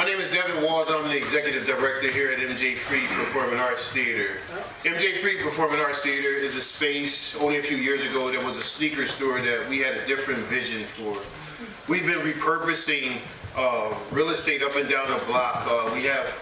My name is Devin Walls. I'm the executive director here at MJ Free Performing Arts Theater. MJ Free Performing Arts Theater is a space, only a few years ago, that was a sneaker store that we had a different vision for. We've been repurposing real estate up and down the block. We have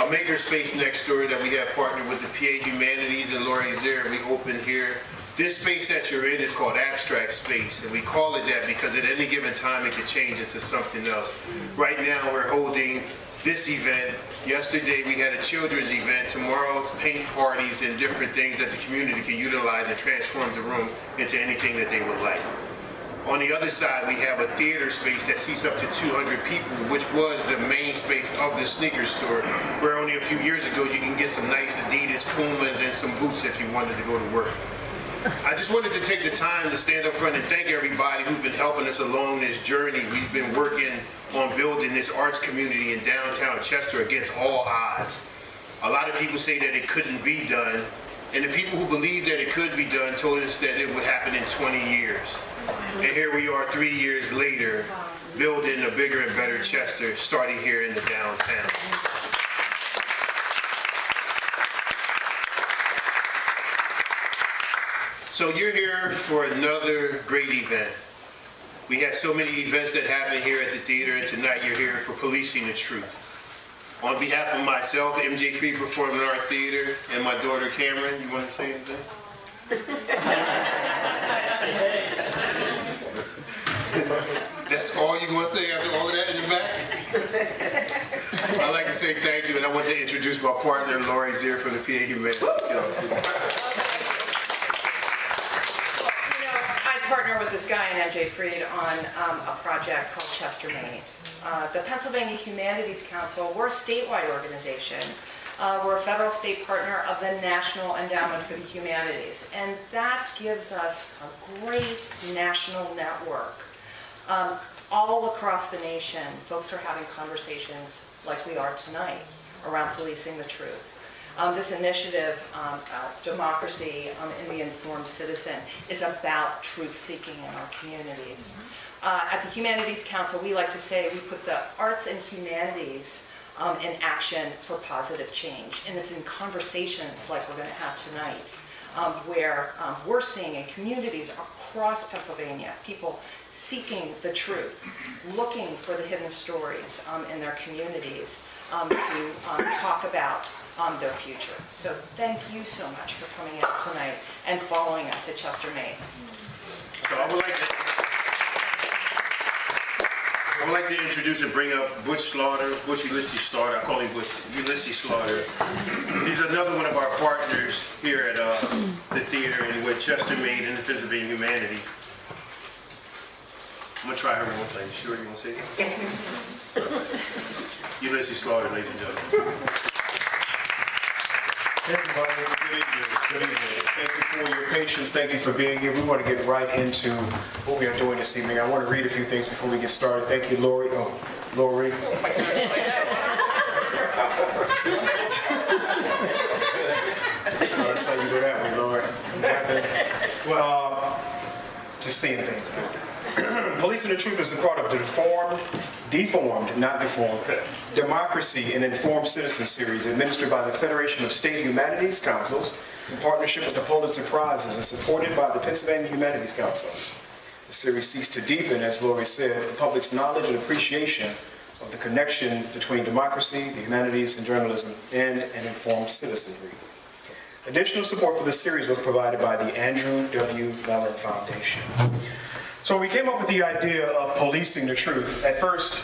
a maker space next door that we have partnered with the PA Humanities and Lomax. We opened here. This space that you're in is called abstract space, and we call it that because at any given time it could change into something else. Right now we're holding this event. Yesterday we had a children's event. Tomorrow's paint parties and different things that the community can utilize and transform the room into anything that they would like. On the other side, we have a theater space that seats up to 200 people, which was the main space of the sneaker store, where only a few years ago you can get some nice Adidas, Pumas, and some boots if you wanted to go to work. I just wanted to take the time to stand up front and thank everybody who's been helping us along this journey. We've been working on building this arts community in downtown Chester against all odds. A lot of people say that it couldn't be done, and the people who believed that it could be done told us that it would happen in 20 years. And here we are 3 years later, building a bigger and better Chester, starting here in the downtown. So you're here for another great event. We have so many events that happen here at the theater, and tonight you're here for Policing the Truth. On behalf of myself, MJ Free Performing Arts Theater, and my daughter Cameron, you want to say anything? That's all you want to say after all of that in the back? I'd like to say thank you, and I want to introduce my partner, Lomax here from the PA Humanities Council. Partner with this guy in MJ Freed on a project called Chester Made. The Pennsylvania Humanities Council, we're a statewide organization. We're a federal state partner of the National Endowment for the Humanities, and that gives us a great national network. All across the nation, folks are having conversations like we are tonight around policing the truth. This initiative, Democracy in the Informed Citizen, is about truth-seeking in our communities. At the Humanities Council, we like to say we put the arts and humanities in action for positive change. And it's in conversations like we're going to have tonight, where we're seeing in communities across Pennsylvania, people seeking the truth, looking for the hidden stories in their communities to talk about their future. So thank you so much for coming out tonight and following us at Chester Made. So I would like to introduce and bring up Ulysses Slaughter. I call him Ulysses Slaughter. He's another one of our partners here at the theater and with Chester Made and the Pennsylvania Humanities. I'm going to try her one thing. You sure you want to say it? Ulysses Slaughter, ladies and gentlemen. Everybody, good evening. Good evening. Thank you for your patience. Thank you for being here. We want to get right into what we are doing this evening. I want to read a few things before we get started. Thank you, Lori. Oh, Lori. That's how you go that way, Lori. Just seeing things. Policing the Truth is a part of the deformed, Democracy and Informed Citizen series administered by the Federation of State Humanities Councils in partnership with the Pulitzer Prizes and supported by the Pennsylvania Humanities Council. The series seeks to deepen, as Lori said, the public's knowledge and appreciation of the connection between democracy, the humanities, and journalism, and an informed citizenry. Additional support for the series was provided by the Andrew W. Mellon Foundation. So we came up with the idea of policing the truth. At first,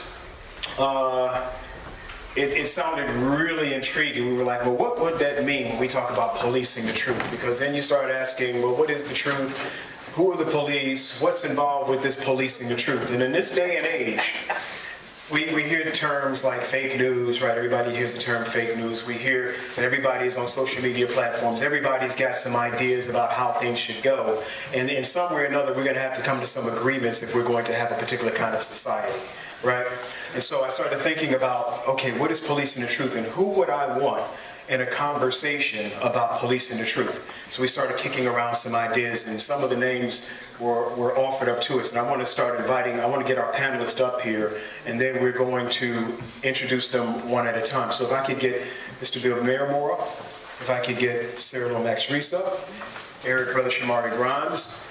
it sounded really intriguing. We were like, well, what would that mean when we talk about policing the truth? Because then you start asking, well, what is the truth? Who are the police? What's involved with this policing the truth? And in this day and age, we hear terms like fake news, right? Everybody hears the term fake news. We hear that everybody is on social media platforms. Everybody's got some ideas about how things should go. And in some way or another, we're going to have to come to some agreements if we're going to have a particular kind of society, right? And so I started thinking about, okay, what is policing the truth and who would I want and a conversation about policing the truth. So we started kicking around some ideas, and some of the names were offered up to us. And I want to get our panelists up here, and then we're going to introduce them one at a time. So if I could get Mr. Bill Marimow up, if I could get Sara Lomax Reese up, Eric Brother Shomari Grimes,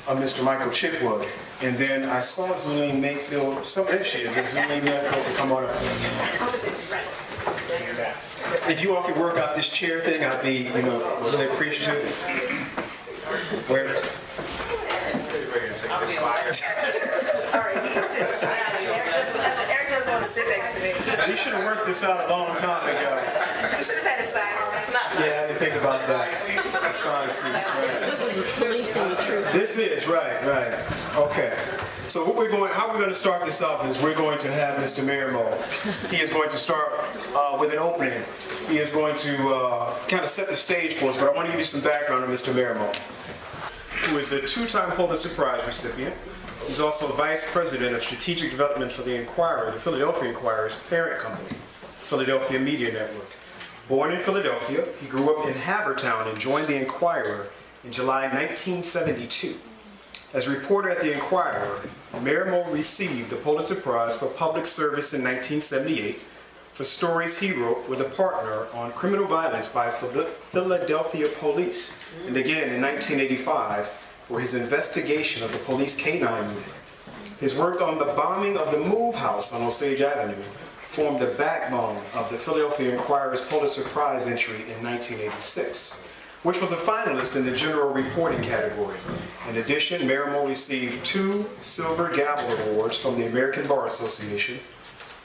Mr. Michael Chitwood, and then I saw Zulene Mayfield. There she is. Zulene Mayfield, come on up. If you all could work out this chair thing, I'd be, really appreciative. Where? All right, you can sit. Eric doesn't want to sit next to me. You should have worked this out a long time ago. We should have had a sign. Yeah, I didn't think about that. Sign seats, right. This is policing the truth. This is, right. Okay. So how we're going to start this off is we're going to have Mr. Marimow. He is going to start with an opening. He is going to kind of set the stage for us, but I want to give you some background on Mr. Marimow, who is a two-time Pulitzer Prize recipient. He's also Vice President of Strategic Development for the Inquirer, the Philadelphia Inquirer's parent company, Philadelphia Media Network. Born in Philadelphia, he grew up in Havertown and joined the Inquirer in July 1972. As a reporter at the Inquirer, Marimow received the Pulitzer Prize for Public Service in 1978 for stories he wrote with a partner on criminal violence by Philadelphia Police, and again in 1985 for his investigation of the police K-9 unit. His work on the bombing of the Move House on Osage Avenue formed the backbone of the Philadelphia Inquirer's Pulitzer Prize entry in 1986, which was a finalist in the general reporting category. In addition, Marimow received 2 Silver Gavel Awards from the American Bar Association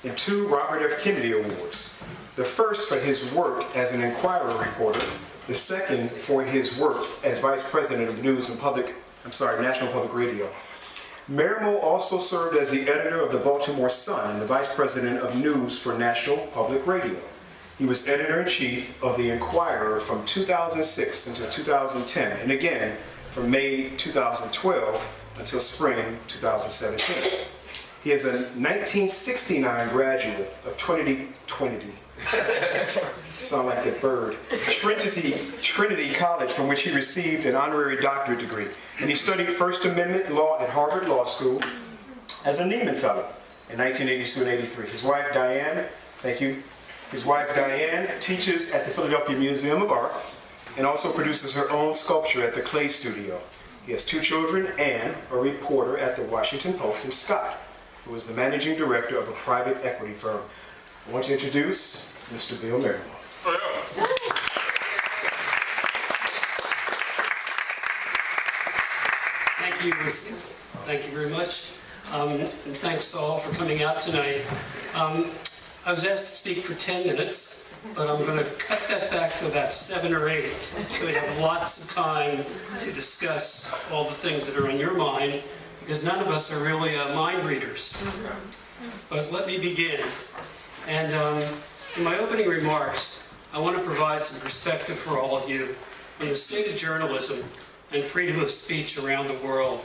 and 2 Robert F. Kennedy Awards. The first for his work as an Inquirer reporter, the second for his work as Vice President of National Public Radio. Marimow also served as the editor of the Baltimore Sun and the Vice President of News for National Public Radio. He was editor-in-chief of the Inquirer from 2006 until 2010, and again from May 2012 until spring 2017. He is a 1969 graduate of Trinity. Sound like that bird. Trinity College, from which he received an honorary doctorate degree. And he studied First Amendment law at Harvard Law School as a Nieman Fellow in 1982 and 83. His wife, Diane, teaches at the Philadelphia Museum of Art and also produces her own sculpture at the Clay Studio. He has 2 children and a reporter at the Washington Post, and Scott, who is the managing director of a private equity firm. I want to introduce Mr. Bill Marimow. Thank you, Reese. Thank you very much. And thanks all for coming out tonight. I was asked to speak for 10 minutes, but I'm going to cut that back to about 7 or 8, so we have lots of time to discuss all the things that are on your mind, because none of us are really mind readers. But let me begin. And in my opening remarks, I want to provide some perspective for all of you on the state of journalism and freedom of speech around the world,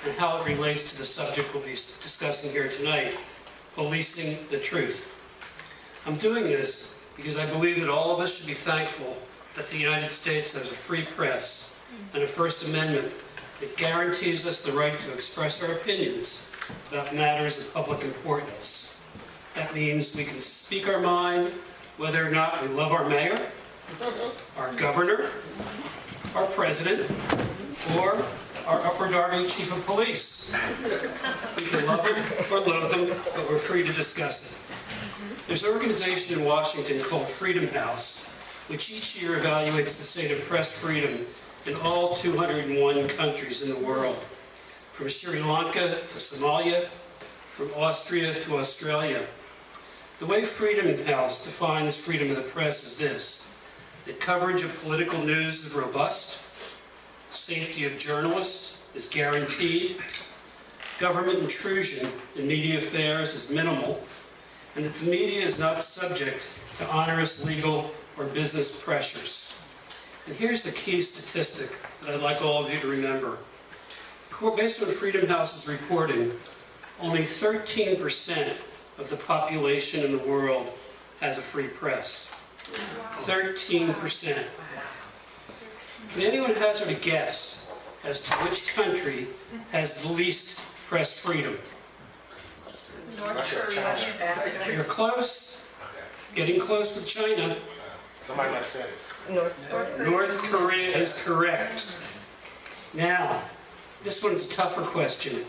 and how it relates to the subject we'll be discussing here tonight, policing the truth. I'm doing this because I believe that all of us should be thankful that the United States has a free press and a First Amendment that guarantees us the right to express our opinions about matters of public importance. That means we can speak our mind whether or not we love our mayor, our governor, our president, or our Upper Darby Chief of Police. We can love them or loathe them, but we're free to discuss it. There's an organization in Washington called Freedom House, which each year evaluates the state of press freedom in all 201 countries in the world, from Sri Lanka to Somalia, from Austria to Australia. The way Freedom House defines freedom of the press is this: that coverage of political news is robust, safety of journalists is guaranteed, government intrusion in media affairs is minimal, and that the media is not subject to onerous legal or business pressures. And here's the key statistic that I'd like all of you to remember. Based on Freedom House's reporting, only 13% of the population in the world has a free press. 13%. Can anyone hazard a guess as to which country has the least press freedom? North Korea. You're close. Getting close with China. Somebody might have said it. North Korea is correct. Now, this one's a tougher question.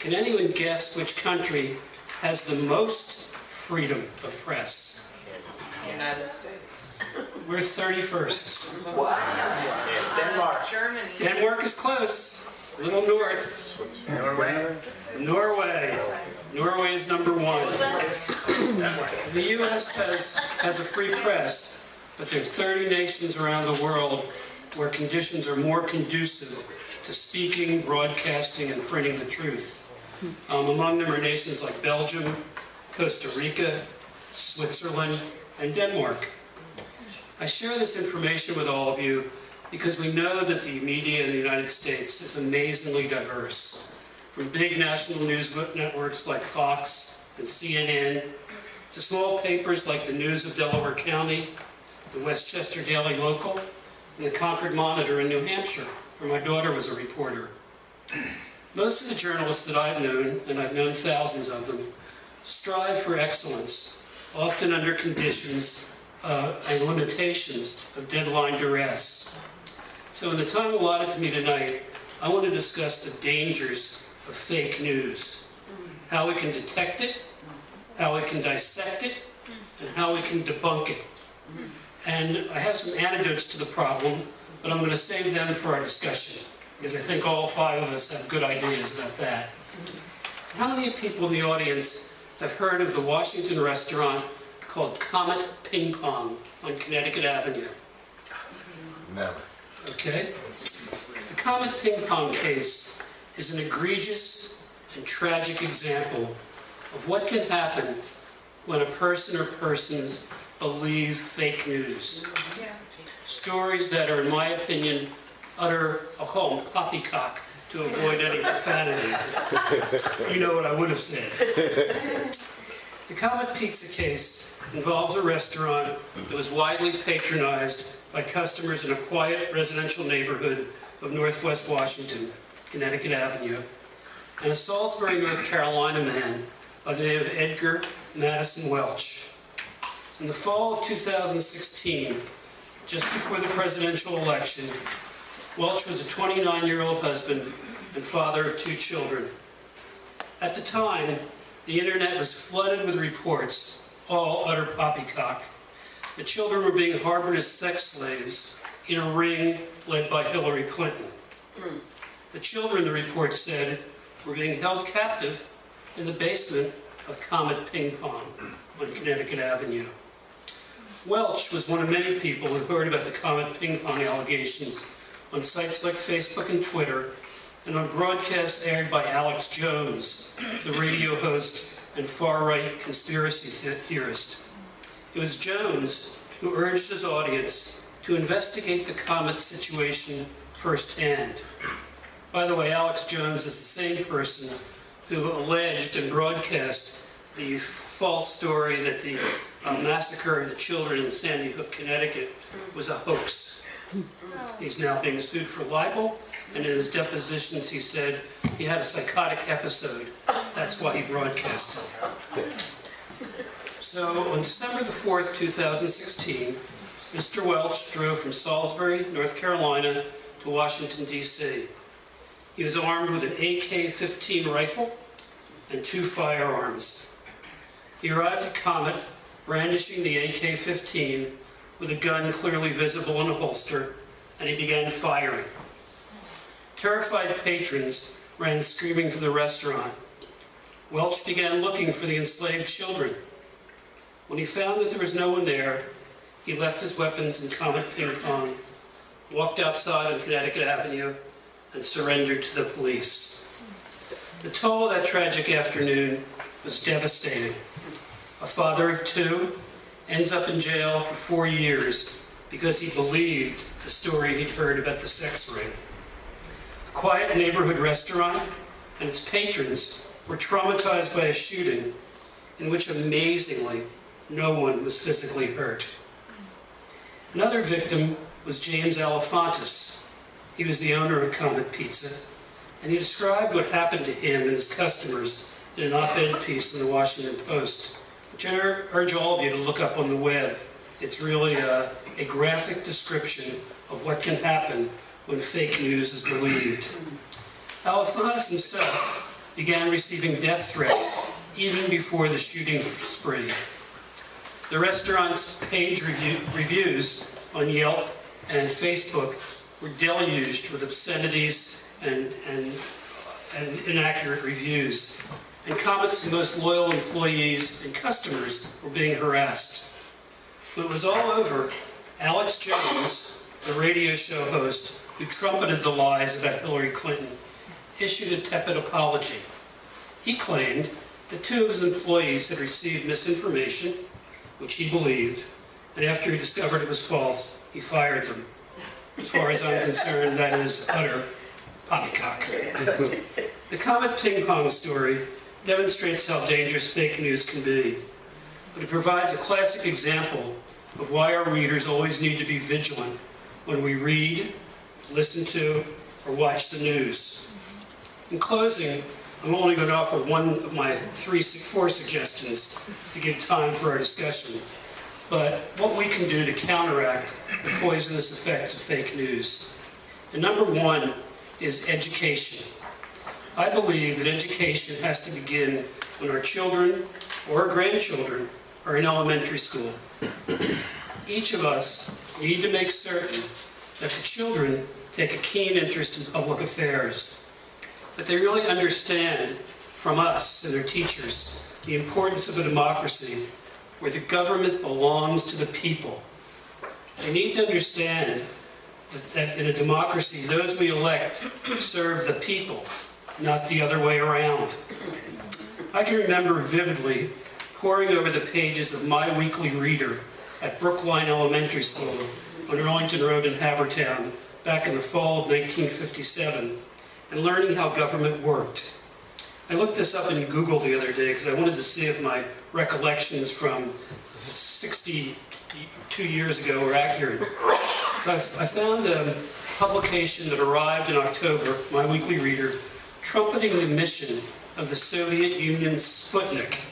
Can anyone guess which country has the most freedom of press? United States. We're 31st. Denmark. Germany. Denmark is close. A little north. Norway. Norway is number 1. The U.S. has a free press, but there are 30 nations around the world where conditions are more conducive to speaking, broadcasting, and printing the truth. Among them are nations like Belgium, Costa Rica, Switzerland, and Denmark. I share this information with all of you because we know that the media in the United States is amazingly diverse. From big national news networks like Fox and CNN, to small papers like the News of Delaware County, the Westchester Daily Local, and the Concord Monitor in New Hampshire, where my daughter was a reporter. Most of the journalists that I've known, and I've known thousands of them, strive for excellence, often under conditions and limitations of deadline duress. So in the time allotted to me tonight, I want to discuss the dangers of fake news, how we can detect it, how we can dissect it, and how we can debunk it. And I have some antidotes to the problem, but I'm going to save them for our discussion, because I think all 5 of us have good ideas about that. So how many people in the audience have heard of the Washington restaurant called Comet Ping Pong on Connecticut Avenue? Never. Okay. The Comet Ping Pong case is an egregious and tragic example of what can happen when a person or persons believe fake news. Stories that are, in my opinion, utter, I'll call them poppycock to avoid any profanity. You know what I would have said. The Comet Pizza case involves a restaurant that was widely patronized by customers in a quiet residential neighborhood of Northwest Washington, Connecticut Avenue, and a Salisbury, North Carolina man by the name of Edgar Madison Welch. In the fall of 2016, just before the presidential election, Welch was a 29-year-old husband and father of 2 children. At the time, the internet was flooded with reports, all utter poppycock. The children were being harbored as sex slaves in a ring led by Hillary Clinton. The children, the report said, were being held captive in the basement of Comet Ping Pong on Connecticut Avenue. Welch was one of many people who heard about the Comet Ping Pong allegations on sites like Facebook and Twitter, and on broadcasts aired by Alex Jones, the radio host and far-right conspiracy theorist. It was Jones who urged his audience to investigate the Comet situation firsthand. By the way, Alex Jones is the same person who alleged and broadcast the false story that the massacre of the children in Sandy Hook, Connecticut was a hoax. He's now being sued for libel, and in his depositions he said he had a psychotic episode. That's why he broadcast it. So on December the 4th, 2016, Mr. Welch drove from Salisbury, North Carolina to Washington, D.C. He was armed with an AK-15 rifle and 2 firearms. He arrived at Comet brandishing the AK-15 with a gun clearly visible in a holster, and he began firing. Terrified patrons ran screaming for the restaurant. Welch began looking for the enslaved children. When he found that there was no one there, he left his weapons in Comet Ping Pong, walked outside on Connecticut Avenue, and surrendered to the police. The toll of that tragic afternoon was devastating. A father of 2 ends up in jail for 4 years because he believed the story he'd heard about the sex ring. A quiet neighborhood restaurant and its patrons were traumatized by a shooting in which, amazingly, no one was physically hurt. Another victim was James Alefantis. He was the owner of Comet Pizza, and he described what happened to him and his customers in an op-ed piece in the Washington Post, which I urge all of you to look up on the web. It's really a graphic description of what can happen when fake news is believed. Alefantis himself began receiving death threats even before the shooting spree. The restaurant's page reviews on Yelp and Facebook were deluged with obscenities and inaccurate reviews. And Comet's most loyal employees and customers were being harassed. When it was all over, Alex Jones, the radio show host who trumpeted the lies about Hillary Clinton, issued a tepid apology. He claimed that 2 of his employees had received misinformation, which he believed, and after he discovered it was false, he fired them. As far as I'm concerned, that is utter poppycock. The Comet ping pong story demonstrates how dangerous fake news can be, but it provides a classic example of why our readers always need to be vigilant when we read, listen to, or watch the news. In closing, I'm only going to offer one of my 4 suggestions to give time for our discussion. But what we can do to counteract the poisonous effects of fake news. And number 1 is education. I believe that education has to begin when our children or our grandchildren are in elementary school. Each of us need to make certain that the children take a keen interest in public affairs, that they really understand from us and their teachers the importance of a democracy where the government belongs to the people. They need to understand that in a democracy, those we elect serve the people, not the other way around. I can remember vividly poring over the pages of my weekly reader at Brookline Elementary School on Arlington Road in Havertown back in the fall of 1957 and learning how government worked. I looked this up in Google the other day because I wanted to see if my recollections from 62 years ago were accurate. So I found a publication that arrived in October, my weekly reader, trumpeting the mission of the Soviet Union's Sputnik.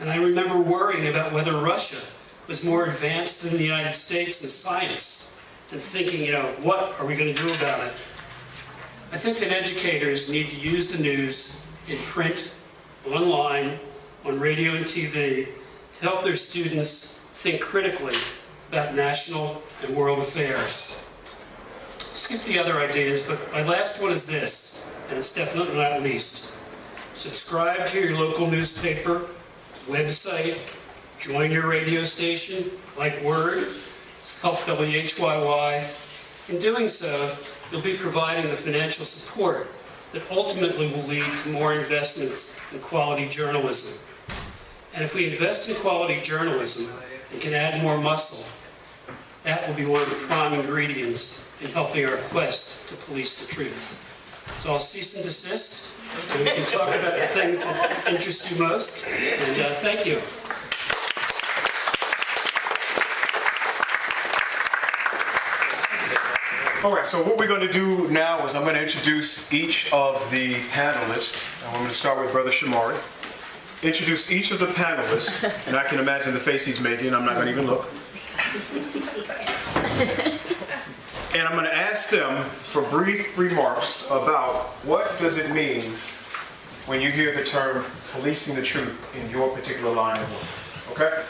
And I remember worrying about whether Russia was more advanced than the United States in science and thinking, what are we going to do about it? I think that educators need to use the news in print, online, on radio and TV to help their students think critically about national and world affairs. Skip the other ideas, but my last one is this, and it's definitely not least. Subscribe to your local newspaper, website, join your radio station, like WURD, help WHYY. In doing so, you'll be providing the financial support that ultimately will lead to more investments in quality journalism. And if we invest in quality journalism and can add more muscle, that will be one of the prime ingredients in helping our quest to police the truth. So I'll cease and desist, and we can talk about the things that interest you most. And thank you. All right, so what we're going to do now is I'm going to introduce each of the panelists. And I'm going to start with Brother Shomari. Introduce each of the panelists, and I can imagine the face he's making. I'm not going to even look. And I'm going to ask them for brief remarks about what does it mean when you hear the term policing the truth in your particular line of work. Okay?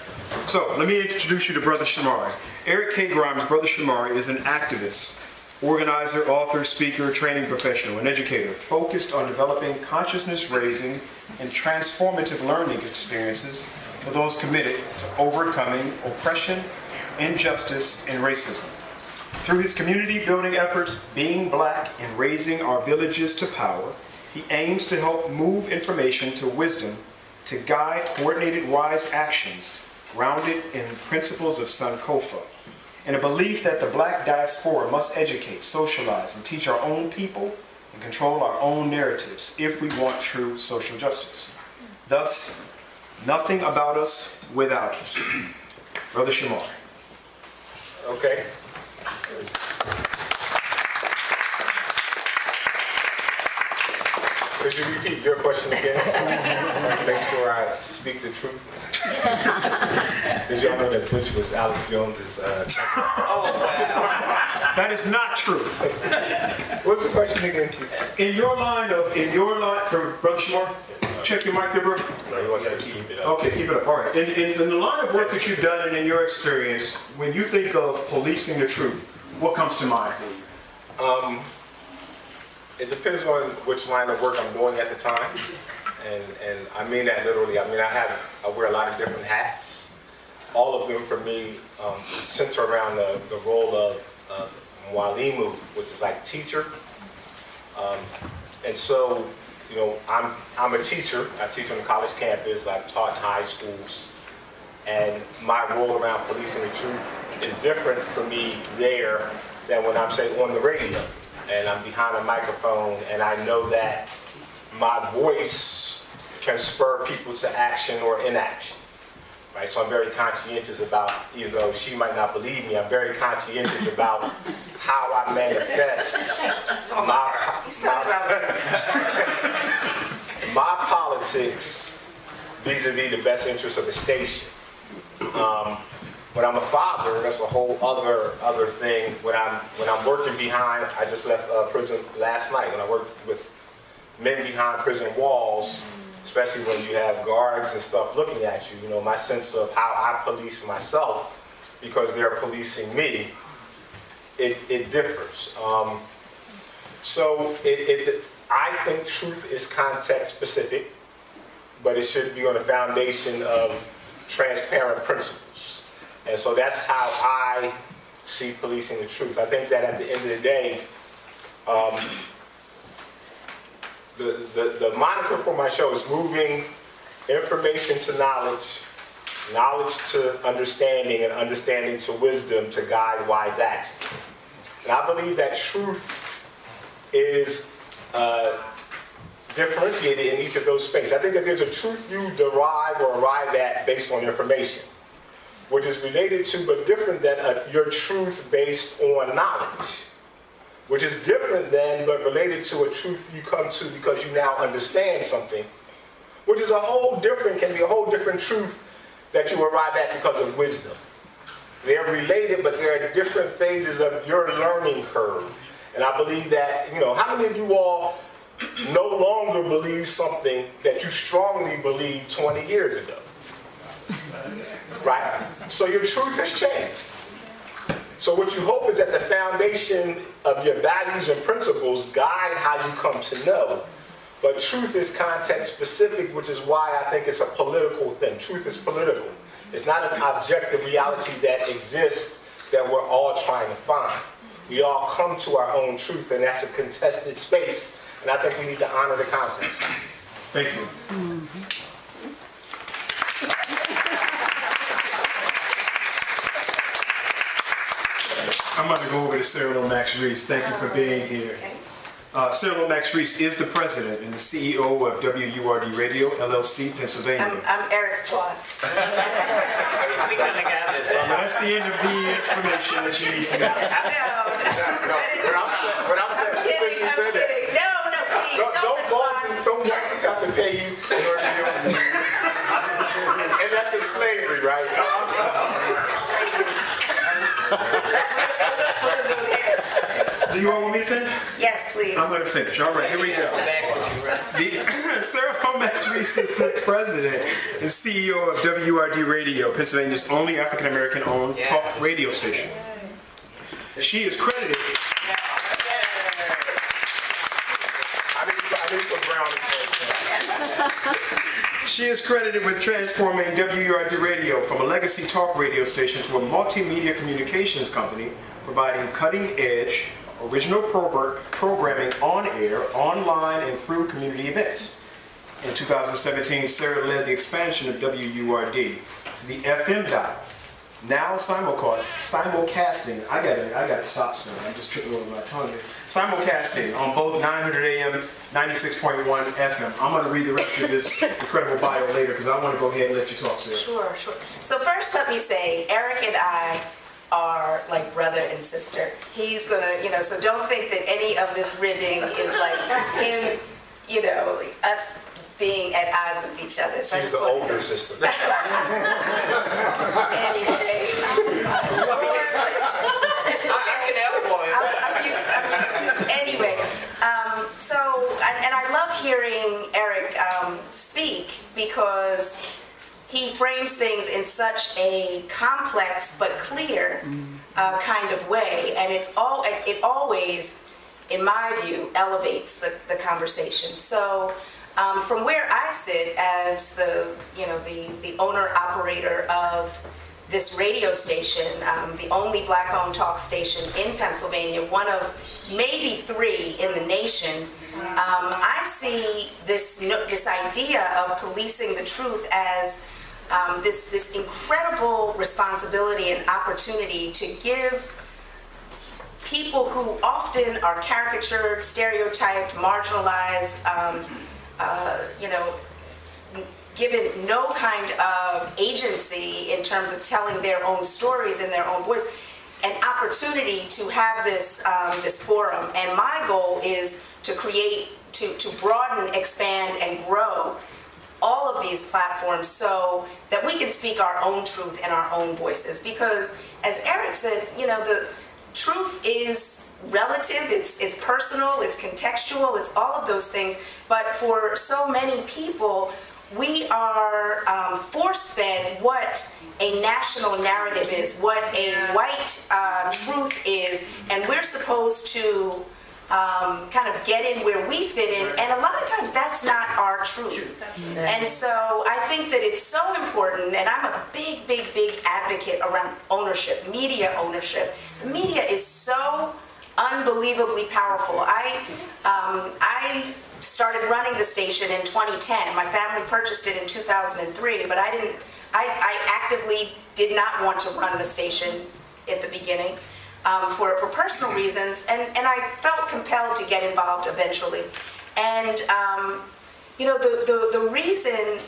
So let me introduce you to Brother Shomari. Eric K. Grimes, Brother Shomari, is an activist, organizer, author, speaker, training professional, and educator focused on developing consciousness-raising and transformative learning experiences for those committed to overcoming oppression, injustice, and racism. Through his community-building efforts, Being Black and Raising Our Villages to Power, he aims to help move information to wisdom to guide coordinated wise actions grounded in principles of Sankofa, and a belief that the Black diaspora must educate, socialize, and teach our own people and control our own narratives if we want true social justice. Thus, nothing about us without us. Brother Shomari. Okay. Could you repeat your question again? Make sure I speak the truth. Did y'all know that Bush was Alex Jones's? That is not true. What's the question again? In your line, for Brother Shomari, check your mic there, bro. No, he wants to keep it up. Okay, keep it up. All right. In the line of work that you've done and in your experience, when you think of policing the truth, what comes to mind for you? It depends on which line of work I'm doing at the time, and I mean that literally. I mean, I wear a lot of different hats. All of them for me center around the role of Marimow, which is like teacher. And so, you know, I'm a teacher. I teach on the college campus. I've taught in high schools, and my role around policing the truth is different for me there than when I'm, say, on the radio. And I'm behind a microphone, and I know that my voice can spur people to action or inaction, right? So I'm very conscientious about, even though she might not believe me, I'm very conscientious about how I manifest my politics vis-a-vis the best interests of the station. When I'm a father, that's a whole other thing. When I'm working behind, I just left prison last night. When I worked with men behind prison walls, especially when you have guards and stuff looking at you, you know, my sense of how I police myself because they're policing me, it differs. So I think truth is context specific, but it should be on a foundation of transparent principles. And so that's how I see policing the truth. I think that at the end of the day, the moniker for my show is moving information to knowledge, knowledge to understanding, and understanding to wisdom to guide wise action. And I believe that truth is differentiated in each of those spaces. I think that there's a truth you derive or arrive at based on information, which is related to but different than your truth based on knowledge, which is different than but related to a truth you come to because you now understand something, which is can be a whole different truth that you arrive at because of wisdom. They're related, but they're at different phases of your learning curve. And I believe that, you know, how many of you all no longer believe something that you strongly believed 20 years ago? Right? So your truth has changed. So what you hope is that the foundation of your values and principles guide how you come to know. But truth is context specific, which is why I think it's a political thing. Truth is political. It's not an objective reality that exists that we're all trying to find. We all come to our own truth, and that's a contested space. And I think we need to honor the context. Thank you. I'm going to go over to Sara Lomax Reese. Thank you for being here. Sara Lomax Reese is the president and the CEO of WURD Radio, LLC, Pennsylvania. I'm Eric's boss. We kind of got it. That's the end of the information that you need to know. What I'm saying, since you said that. No, please, Don't bosses have to pay you in order to do it. And that's a slavery, right? Do you all want me to finish? Yes, please. I'm going to finish. All right, here we go. Sara Lomax Reese is the president and CEO of WURD Radio, Pennsylvania's only African-American owned talk radio station. She is credited. I need some brownies. She is credited with transforming WURD Radio from a legacy talk radio station to a multimedia communications company, providing cutting-edge, original programming on air, online, and through community events. In 2017, Sara led the expansion of WURD to the FM dial. Now simulcasting, I gotta stop soon, I'm just tripping over my tongue here. Simulcasting on both 900 AM, 96.1 FM. I'm gonna read the rest of this incredible bio later because I wanna go ahead and let you talk, Sara. Sure. So first let me say, Eric and I are like brother and sister. He's gonna, so don't think that any of this ribbing is like him, like us being at odds with each other. So She's the older sister. Anyway, I'm used to this. Anyway, and I love hearing Eric speak because he frames things in such a complex but clear kind of way, and it always, in my view, elevates the conversation. So from where I sit as the owner operator of this radio station, the only black-owned talk station in Pennsylvania, one of maybe 3 in the nation, I see this idea of policing the truth as this incredible responsibility and opportunity to give people who often are caricatured, stereotyped, marginalized, given no kind of agency in terms of telling their own stories in their own voice, an opportunity to have this forum. And my goal is to broaden, expand, and grow all of these platforms so that we can speak our own truth and our own voices. Because, as Eric said, the truth is relative, it's personal, it's contextual, it's all of those things. But for so many people, we are force-fed what a national narrative is, what a white truth is, and we're supposed to kind of get in where we fit in, and a lot of times that's not our truth. And so I think that it's so important, and I'm a big, big, big advocate around ownership, media ownership. The media is so unbelievably powerful. I started running the station in 2010. My family purchased it in 2003, but I actively did not want to run the station at the beginning for personal reasons, and I felt compelled to get involved eventually. And the reason,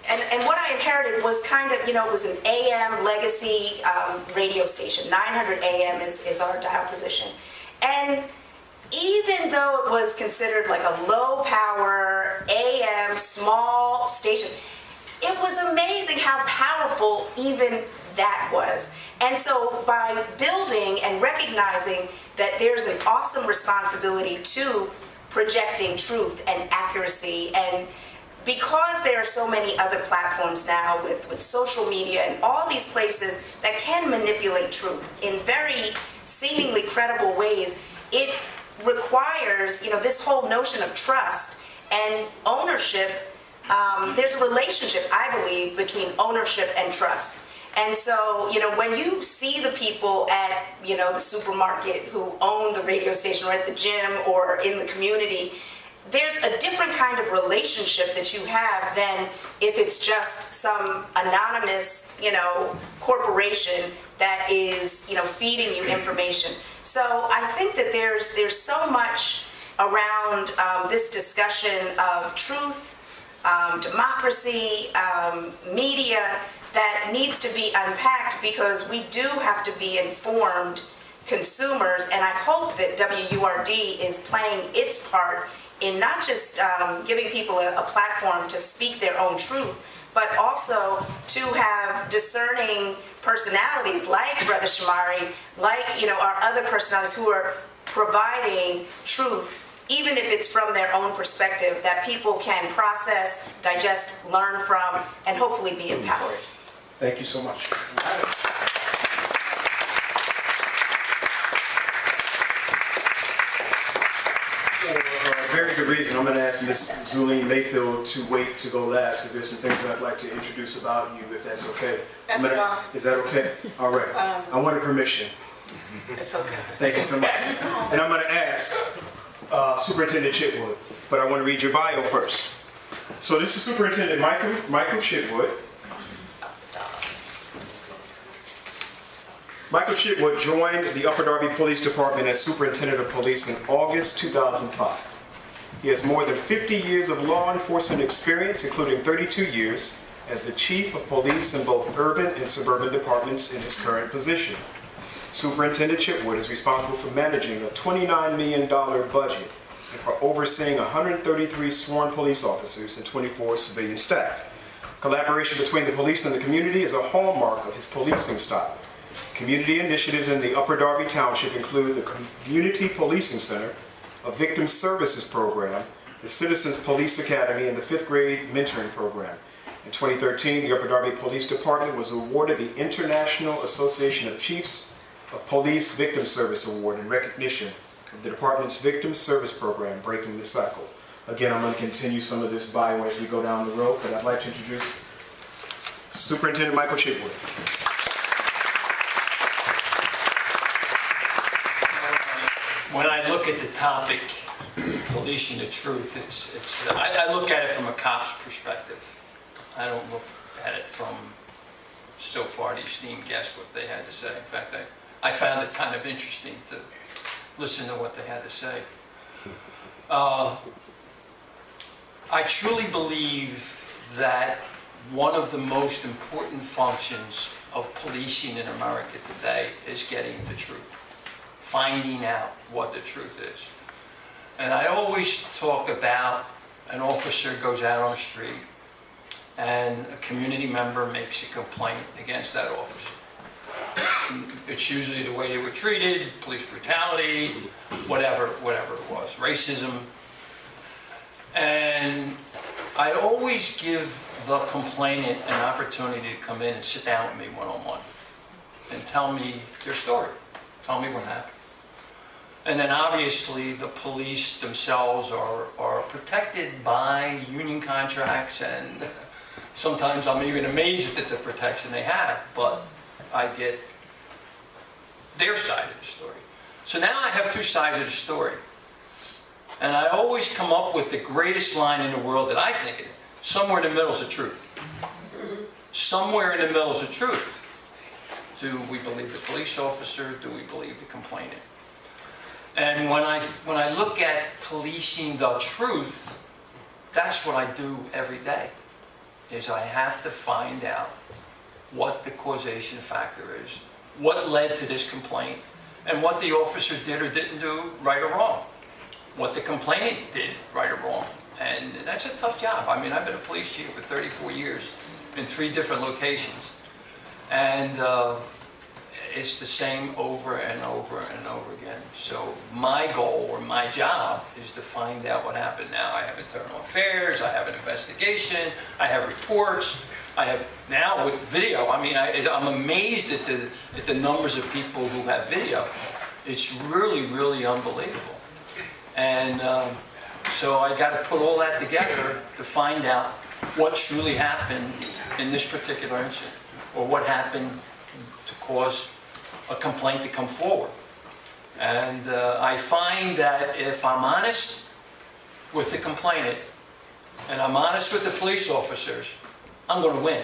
and what I inherited was kind of, it was an AM legacy radio station. 900 AM is our dial position. And even though it was considered like a low power AM small station, it was amazing how powerful even that was. And so by building and recognizing that there's an awesome responsibility to projecting truth and accuracy, and because there are so many other platforms now with social media and all these places that can manipulate truth in very seemingly credible ways, it requires, this whole notion of trust and ownership. There's a relationship, I believe, between ownership and trust. And so, when you see the people at, the supermarket who own the radio station, or at the gym, or in the community, there's a different kind of relationship that you have than if it's just some anonymous, corporation that is, feeding you information. So I think that there's so much around this discussion of truth, democracy, media, that needs to be unpacked, because we do have to be informed consumers, and I hope that WURD is playing its part in not just giving people a platform to speak their own truth, but also to have discerning personalities like Brother Shomari, like our other personalities who are providing truth, even if it's from their own perspective, that people can process, digest, learn from, and hopefully be empowered. Thank you so much. Very good reason. I'm going to ask Ms. Zulene Mayfield to wait to go last, because there's some things I'd like to introduce about you, if that's okay. That's fine. Is that okay? All right. I wanted permission. It's okay. Thank you so much. And I'm going to ask Superintendent Chitwood, but I want to read your bio first. So this is Superintendent Michael Chitwood. Michael Chitwood joined the Upper Darby Police Department as Superintendent of Police in August 2005. He has more than 50 years of law enforcement experience, including 32 years as the Chief of Police in both urban and suburban departments in his current position. Superintendent Chitwood is responsible for managing a $29 million budget and for overseeing 133 sworn police officers and 24 civilian staff. Collaboration between the police and the community is a hallmark of his policing style. Community initiatives in the Upper Darby Township include the Community Policing Center, a victim services program, the Citizens Police Academy, and the 5th grade mentoring program. In 2013, the Upper Darby Police Department was awarded the International Association of Chiefs of Police Victim Service Award in recognition of the department's victim service program, Breaking the Cycle. Again, I'm going to continue some of this bio as we go down the road, but I'd like to introduce Superintendent Michael Chitwood. When I look at the topic, policing the truth, I look at it from a cop's perspective. I don't look at it from, so far, the esteemed guests, what they had to say. In fact, I found it kind of interesting to listen to what they had to say. I truly believe that one of the most important functions of policing in America today is getting the truth, finding out what the truth is. And I always talk about an officer goes out on the street and a community member makes a complaint against that officer. It's usually the way they were treated, police brutality, whatever it was, racism. And I always give the complainant an opportunity to come in and sit down with me one-on-one and tell me their story, tell me what happened. And then obviously the police themselves are protected by union contracts, and sometimes I'm even amazed at the protection they have, but I get their side of the story. So now I have two sides of the story. And I always come up with the greatest line in the world that I think is, somewhere in the middle is the truth. Somewhere in the middle is the truth. Do we believe the police officer? Do we believe the complainant? And when I look at policing the truth, that's what I do every day, is I have to find out what the causation factor is, what led to this complaint, and what the officer did or didn't do, right or wrong, what the complainant did, right or wrong. And that's a tough job. I mean, I've been a police chief for 34 years in 3 different locations. And it's the same over and over and over again. So my goal or my job is to find out what happened. Now I have internal affairs, I have an investigation, I have reports, I have now with video. I mean, I'm amazed at the numbers of people who have video. It's really, really unbelievable. And so I got to put all that together to find out what truly happened in this particular incident, or what happened to cause a complaint to come forward. And I find that if I'm honest with the complainant and I'm honest with the police officers, I'm going to win.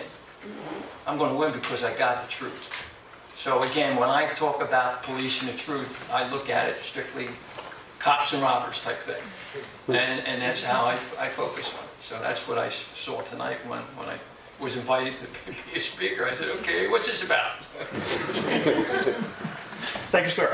I'm going to win because I got the truth. So again, when I talk about policing the truth, I look at it strictly cops and robbers type thing. And that's how I focus on it. So that's what I saw tonight when I was invited to be a speaker. I said, okay, what's this about? Thank you, sir.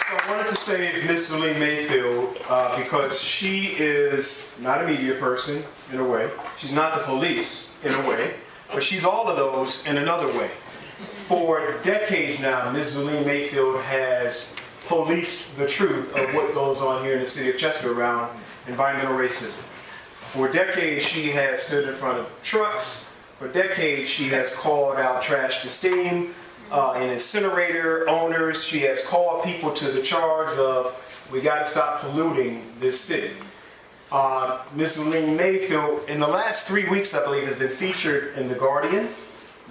So I wanted to say Miss Zulene Mayfield, because she is not a media person in a way. She's not the police in a way, but she's all of those in another way. For decades now, Ms. Zulene Mayfield has policed the truth of what goes on here in the city of Chester around environmental racism. For decades, she has stood in front of trucks. For decades, she has called out trash to steam and incinerator owners. She has called people to the charge of, we got to stop polluting this city. Ms. Zulene Mayfield, in the last 3 weeks, I believe, has been featured in The Guardian.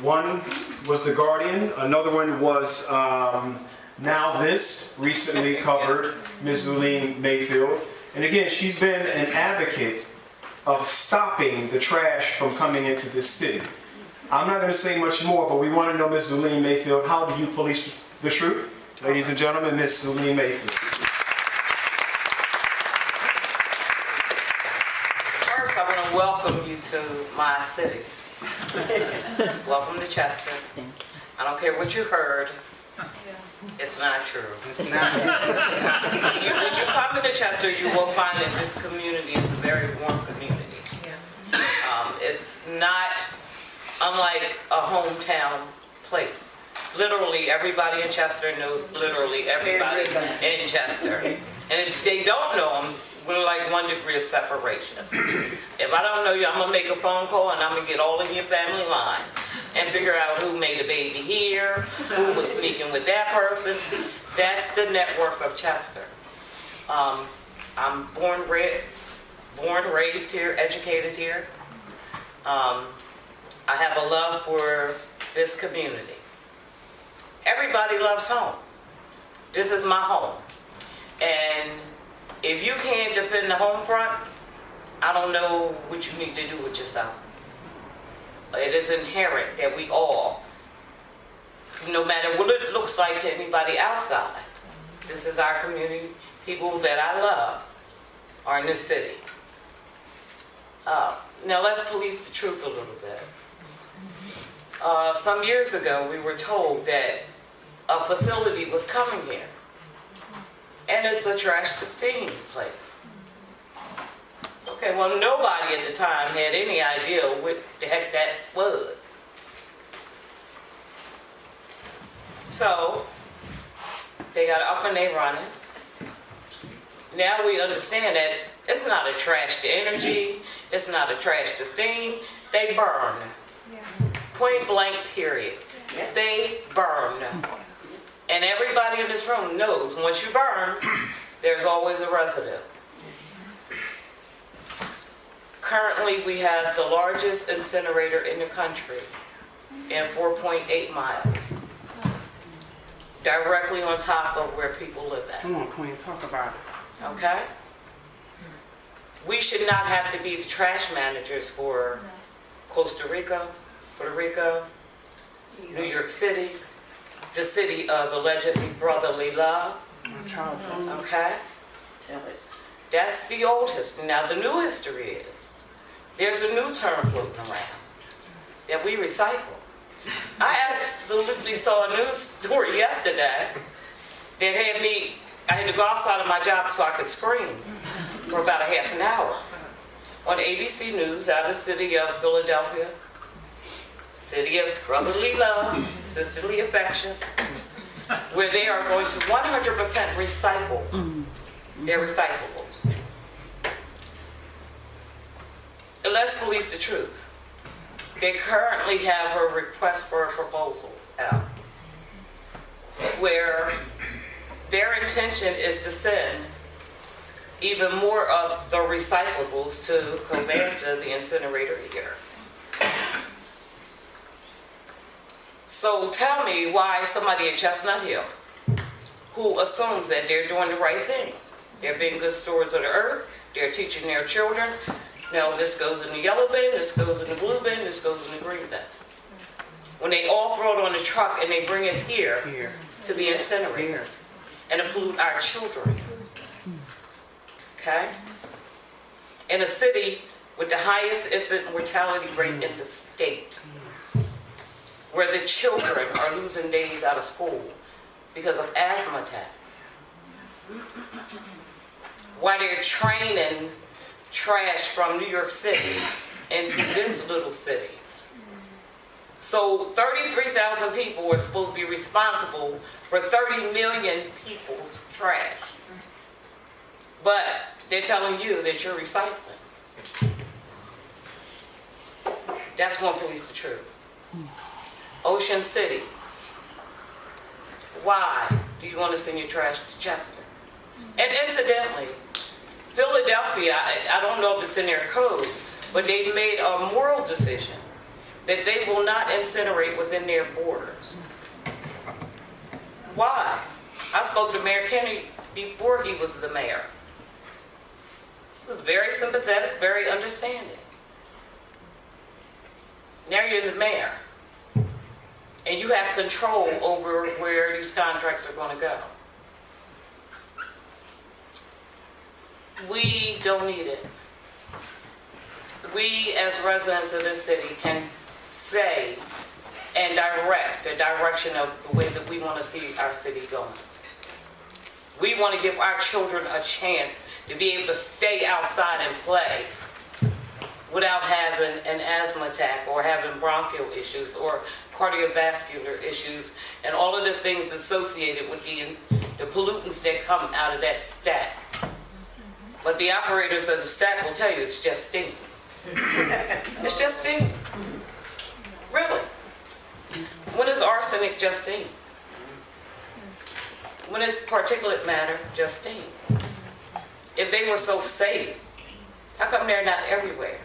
One was The Guardian, another one was Now This, recently covered Ms. Zulene Mayfield. And again, she's been an advocate of stopping the trash from coming into this city. I'm not going to say much more, but we want to know, Ms. Zulene Mayfield, how do you police the truth? Ladies and gentlemen, Ms. Zulene Mayfield. First, I want to welcome you to my city. Welcome to Chester. I don't care what you heard. It's not true. It's not. When you come to Chester, you will find that this community is a very warm community. It's not unlike a hometown place. Literally, everybody in Chester knows literally everybody in Chester. And if they don't know them, we're like 1 degree of separation. If I don't know you, I'm going to make a phone call and I'm going to get all in your family line and figure out who made a baby here, who was sneaking with that person. That's the network of Chester. I'm born, raised here, educated here. I have a love for this community. Everybody loves home. This is my home. And if you can't defend the home front, I don't know what you need to do with yourself. It is inherent that we all, no matter what it looks like to anybody outside, this is our community. People that I love are in this city. Now let's police the truth a little bit. Some years ago, we were told that a facility was coming here. And it's a trash pristine place. Okay, well, nobody at the time had any idea what the heck that was. So, they got up and they running. Now we understand that it's not a trash to energy, it's not a trash to steam, they burn. Point blank, period. They burn. And everybody in this room knows once you burn, there's always a residue. Currently, we have the largest incinerator in the country in 4.8 miles, directly on top of where people live at. Come on, Queen, talk about it. Okay? We should not have to be the trash managers for Costa Rica, Puerto Rico, New York City, the city of allegedly brotherly love. Okay? That's the old history. Now the new history is, there's a new term floating around that we recycle. I absolutely saw a news story yesterday that had me, I had to go outside of my job so I could scream for about a half an hour. On ABC News out of the city of Philadelphia, city of brotherly love, sisterly affection, where they are going to 100% recycle their recyclables. And let's police the truth. They currently have a request for proposals out where their intention is to send even more of the recyclables to Covanta, the incinerator here. So tell me why somebody at Chestnut Hill, who assumes that they're doing the right thing, they're being good stewards of the earth, they're teaching their children, now this goes in the yellow bin, this goes in the blue bin, this goes in the green bin. When they all throw it on the truck and they bring it here to be incinerated and to pollute our children. Okay? In a city with the highest infant mortality rate in the state, where the children are losing days out of school because of asthma attacks. While they're training trash from New York City into this little city. So 33,000 people are supposed to be responsible for 30 million people's trash. But they're telling you that you're recycling. That's one police the truth. Ocean City. Why do you want to send your trash to Chester? And incidentally, Philadelphia, I don't know if it's in their code, but they've made a moral decision that they will not incinerate within their borders. Why? I spoke to Mayor Kennedy before he was the mayor. He was very sympathetic, very understanding. Now you're the mayor. And you have control over where these contracts are going to go. We don't need it. We, as residents of this city, can say and direct the direction of the way that we want to see our city going. We want to give our children a chance to be able to stay outside and play without having an asthma attack or having bronchial issues or cardiovascular issues and all of the things associated with the pollutants that come out of that stack. But the operators of the stack will tell you it's just steam. It's just steam. Really. When is arsenic just steam? When is particulate matter just steam? If they were so safe, how come they're not everywhere?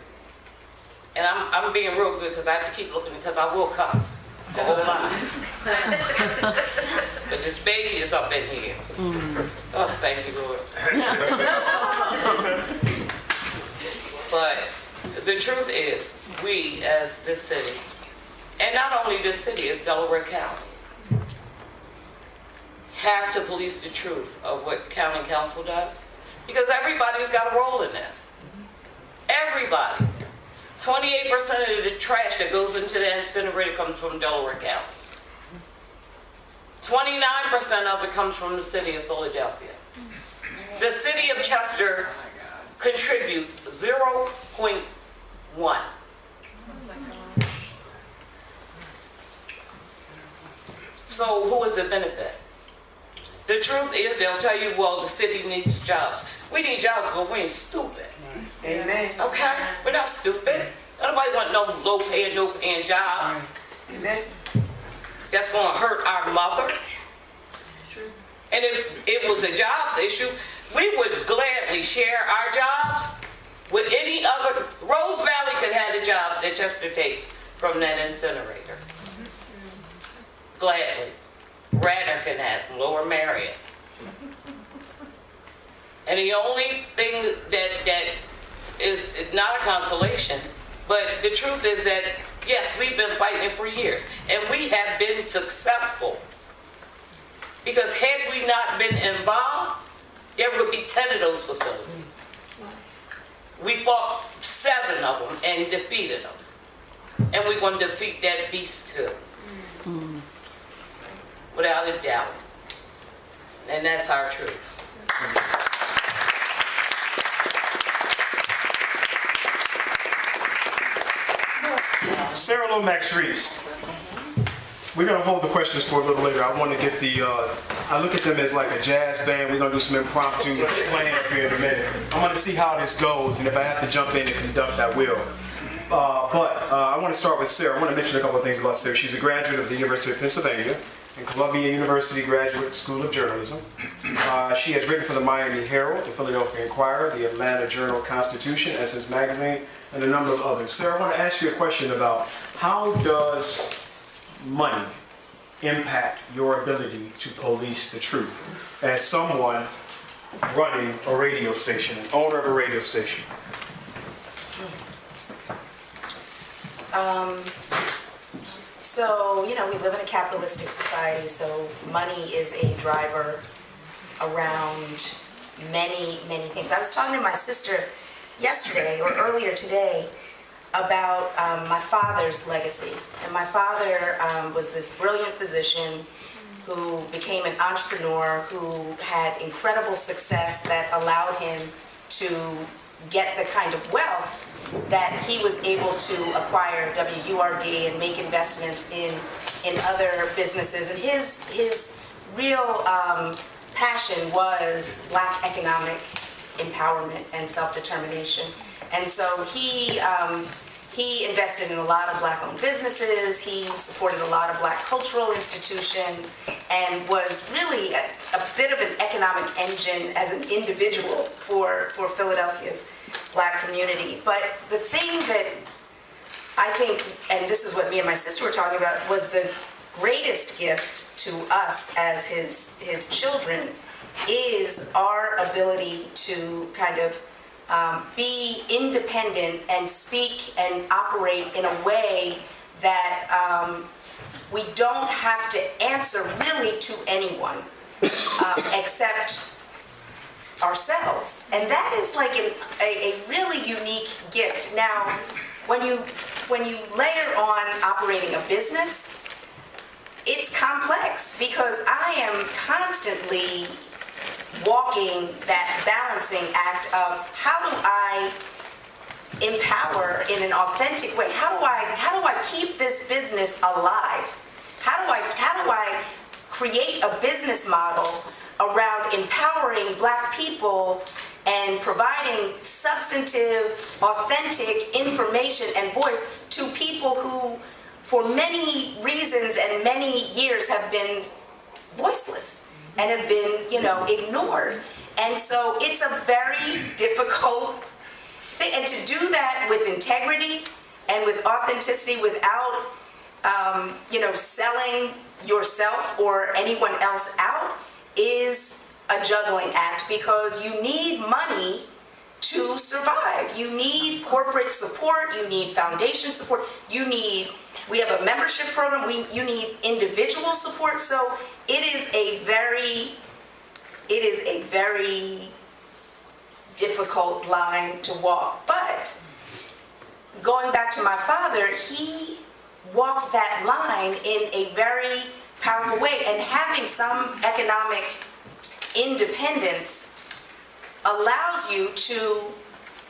And I'm being real good because I have to keep looking because I will cuss a whole lot. But this baby is up in here. Oh, thank you, Lord. But the truth is, we as this city, and not only this city, as Delaware County, have to police the truth of what county council does. Because everybody's got a role in this. Everybody. 28% of the trash that goes into the incinerator comes from Delaware County. 29% of it comes from the city of Philadelphia. The city of Chester contributes 0.1. So who is it benefit? The truth is, they'll tell you, well, the city needs jobs. We need jobs, but we ain't stupid. Amen. Okay? We're not stupid. Nobody want no low-paying, no-paying jobs. Amen. That's going to hurt our mother. And if it was a jobs issue, we would gladly share our jobs with any other. Rose Valley could have the jobs that Chester takes from that incinerator. Gladly. Radnor can have them, Lower Marion. And the only thing that is not a consolation, but the truth is that, yes, we've been fighting it for years, and we have been successful. Because had we not been involved, there would be 10 of those facilities. We fought 7 of them and defeated them. And we're going to defeat that beast too. Without a doubt. And that's our truth. Sara Lomax Reese. We're going to hold the questions for a little later. I want to get I look at them as like a jazz band. We're going to do some impromptu playing up here in a minute. I want to see how this goes, and if I have to jump in and conduct, I will. I want to start with Sara. I want to mention a couple of things about Sara. She's a graduate of the University of Pennsylvania and Columbia University Graduate School of Journalism. She has written for the Miami Herald, the Philadelphia Inquirer, the Atlanta Journal-Constitution, Essence Magazine, and a number of others. Sara, I want to ask you a question about how does money impact your ability to police the truth as someone running a radio station, an owner of a radio station? So, we live in a capitalistic society, so money is a driver around many, many things. I was talking to my sister yesterday or earlier today about my father's legacy. And my father was this brilliant physician who became an entrepreneur, who had incredible success that allowed him to get the kind of wealth that he was able to acquire WURD and make investments in other businesses. And his real passion was Black economic empowerment and self-determination. And so he invested in a lot of Black-owned businesses. He supported a lot of Black cultural institutions and was really a bit of an economic engine as an individual for Philadelphia's Black community. But the thing that I think, and this is what me and my sister were talking about, was the greatest gift to us as his children is our ability to kind of be independent and speak and operate in a way that we don't have to answer really to anyone except ourselves. And that is like a really unique gift. Now, when you when you layer on operating a business, it's complex because I am constantly walking that balancing act of how do I empower in an authentic way? How do I keep this business alive? How do I create a business model around empowering Black people and providing substantive, authentic information and voice to people who, for many reasons and many years, have been voiceless and have been, ignored. And so it's a very difficult thing. And to do that with integrity and with authenticity without, selling yourself or anyone else out is a juggling act, because you need money to survive. You need corporate support, you need foundation support, we have a membership program, you need individual support. So it is a very difficult line to walk. But going back to my father, he walked that line in a very powerful way, and having some economic independence allows you to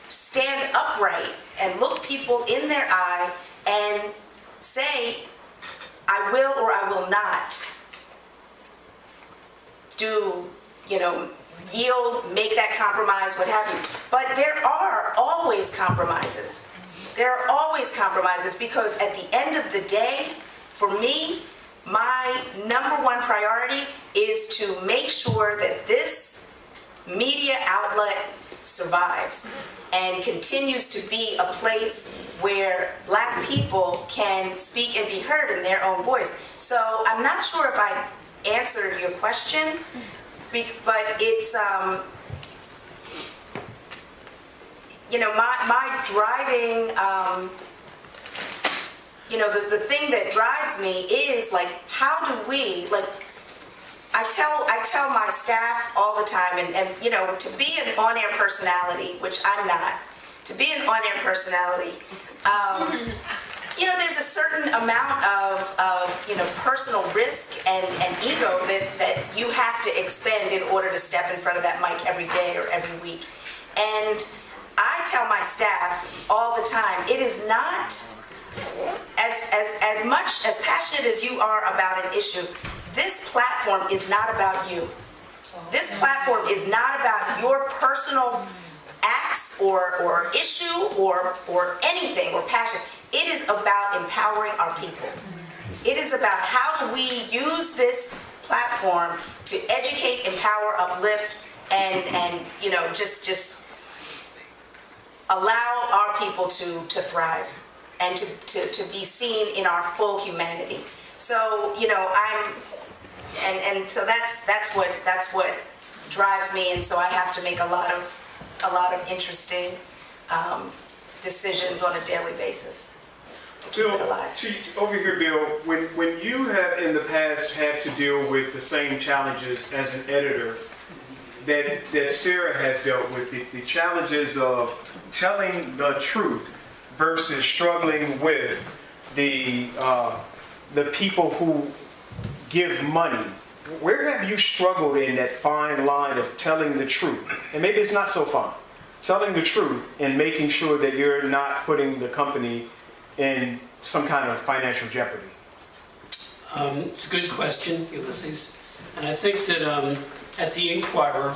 stand upright and look people in their eye and say, I will or I will not yield, make that compromise, what have you. But there are always compromises. There are always compromises, because at the end of the day, for me, my number one priority is to make sure that this media outlet survives and continues to be a place where Black people can speak and be heard in their own voice. So I'm not sure if I answered your question, but it's, my driving, the thing that drives me is, like, how do we, like, I tell my staff all the time, and to be an on-air personality, which I'm not, to be an on-air personality, there's a certain amount of personal risk and ego that you have to expend in order to step in front of that mic every day or every week. And I tell my staff all the time, it is not, as much, as passionate as you are about an issue, this platform is not about you. This platform is not about your personal acts or issue or anything or passion. It is about empowering our people. It is about how do we use this platform to educate, empower, uplift, and just allow our people to thrive and to be seen in our full humanity. So so that's what drives me, and so I have to make a lot of interesting decisions on a daily basis to keep it alive. Over here, Bill, when you have in the past had to deal with the same challenges as an editor that Sara has dealt with, the challenges of telling the truth versus struggling with the people who give money, where have you struggled in that fine line of telling the truth? And maybe it's not so fine. Telling the truth and making sure that you're not putting the company in some kind of financial jeopardy. It's a good question, Ulysses. And I think that at the Inquirer,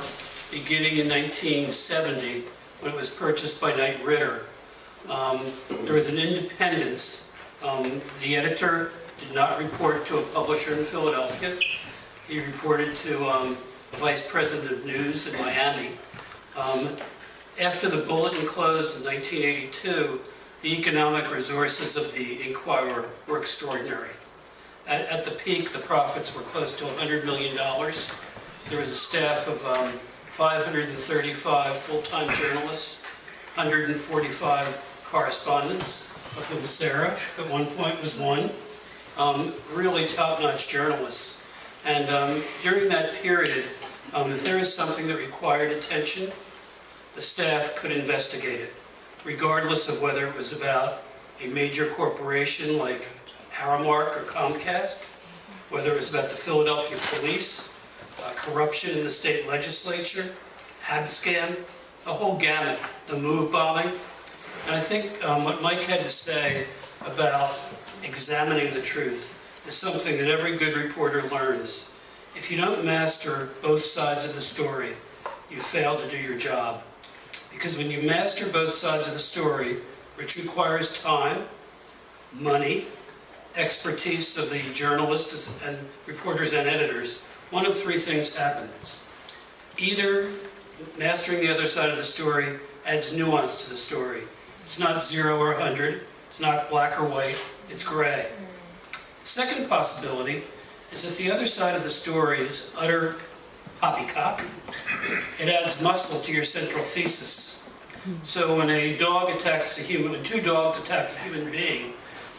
beginning in 1970, when it was purchased by Knight Ridder, there was an independence. The editor did not report to a publisher in Philadelphia. He reported to the vice president of news in Miami. After the Bulletin closed in 1982, the economic resources of the Inquirer were extraordinary. At the peak, the profits were close to $100 million. There was a staff of 535 full-time journalists, 145 correspondents, of whom Sara at one point was one. Really top-notch journalists. And during that period, if there was something that required attention, the staff could investigate it, regardless of whether it was about a major corporation like Aramark or Comcast, whether it was about the Philadelphia police, corruption in the state legislature, Abscam, the whole gamut, the move bombing. And I think what Mike had to say about examining the truth is something that every good reporter learns. If you don't master both sides of the story, you fail to do your job. Because when you master both sides of the story, which requires time, money, expertise of the journalists and reporters and editors, one of three things happens. Either mastering the other side of the story adds nuance to the story. It's not 0 or 100, it's not black or white, it's gray. The second possibility is that the other side of the story is utter poppycock. It adds muscle to your central thesis. So when a dog attacks a human, when two dogs attack a human being,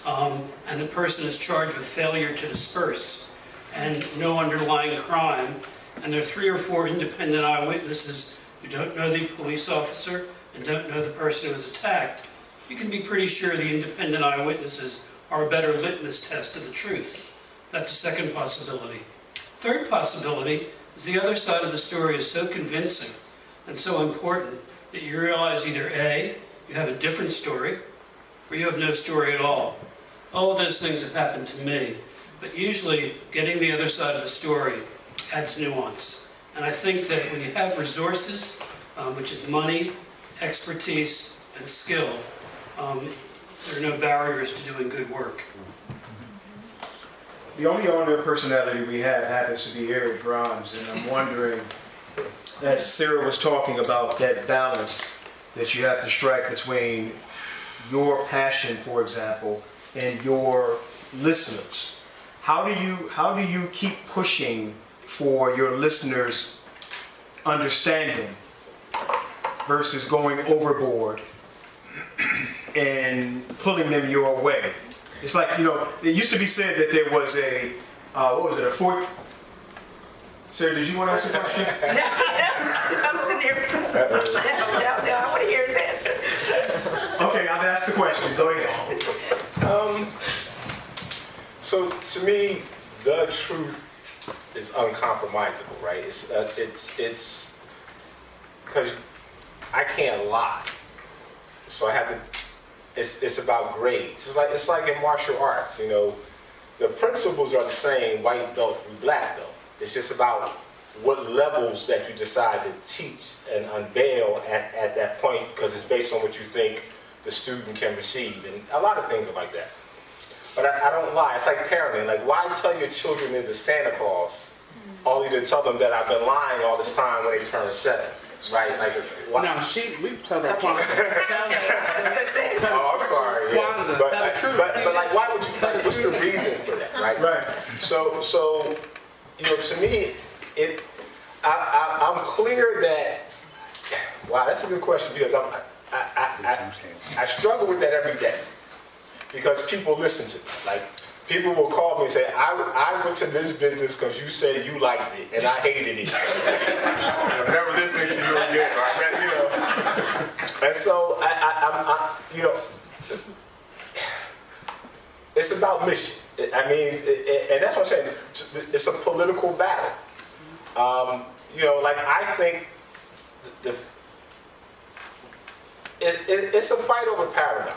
and the person is charged with failure to disperse and no underlying crime, and there are 3 or 4 independent eyewitnesses who don't know the police officer and don't know the person who was attacked, you can be pretty sure the independent eyewitnesses are a better litmus test of the truth. That's a second possibility. Third possibility is the other side of the story is so convincing and so important that you realize either A, you have a different story, or you have no story at all. All of those things have happened to me, but usually getting the other side of the story adds nuance. And I think that when you have resources, which is money, expertise, and skill, there are no barriers to doing good work. The only on-air personality we have happens to be Eric Grimes, and I'm wondering, as Sara was talking about that balance that you have to strike between your passion, for example, and your listeners. How do you keep pushing for your listeners' understanding versus going overboard and pulling them your way? It's like, you know, it used to be said that there was a, what was it, a fourth? Sara, did you want to ask a question? I'm sitting here. No, I want to hear his answer. Okay, I've asked the question. Go ahead. So to me, the truth is uncompromisable, right? It's because I can't lie, so I have to. It's about grades. It's like in martial arts, you know, the principles are the same, white belt through black belt. It's just about what levels that you decide to teach and unveil at that point, because it's based on what you think the student can receive, and a lot of things are like that. But I don't lie. It's like parenting. Like, why tell your children there's a Santa Claus, only to tell them that I've been lying all this time when they turn 7, right? Like, why? Now, we tell them Oh, I'm sorry. Yeah. But like, why would you? Like, what's the reason for that, right? Right. So, you know, to me, I'm clear that. Wow, that's a good question, because I struggle with that every day, because people listen to me. Like, people will call me and say, I went to this business because you said you liked it and I hated it. I'm never listening to you again, right? You know. And so I'm you know, it's about mission. I mean, and that's what I'm saying. It's a political battle. You know, like, I think it's a fight over paradigms.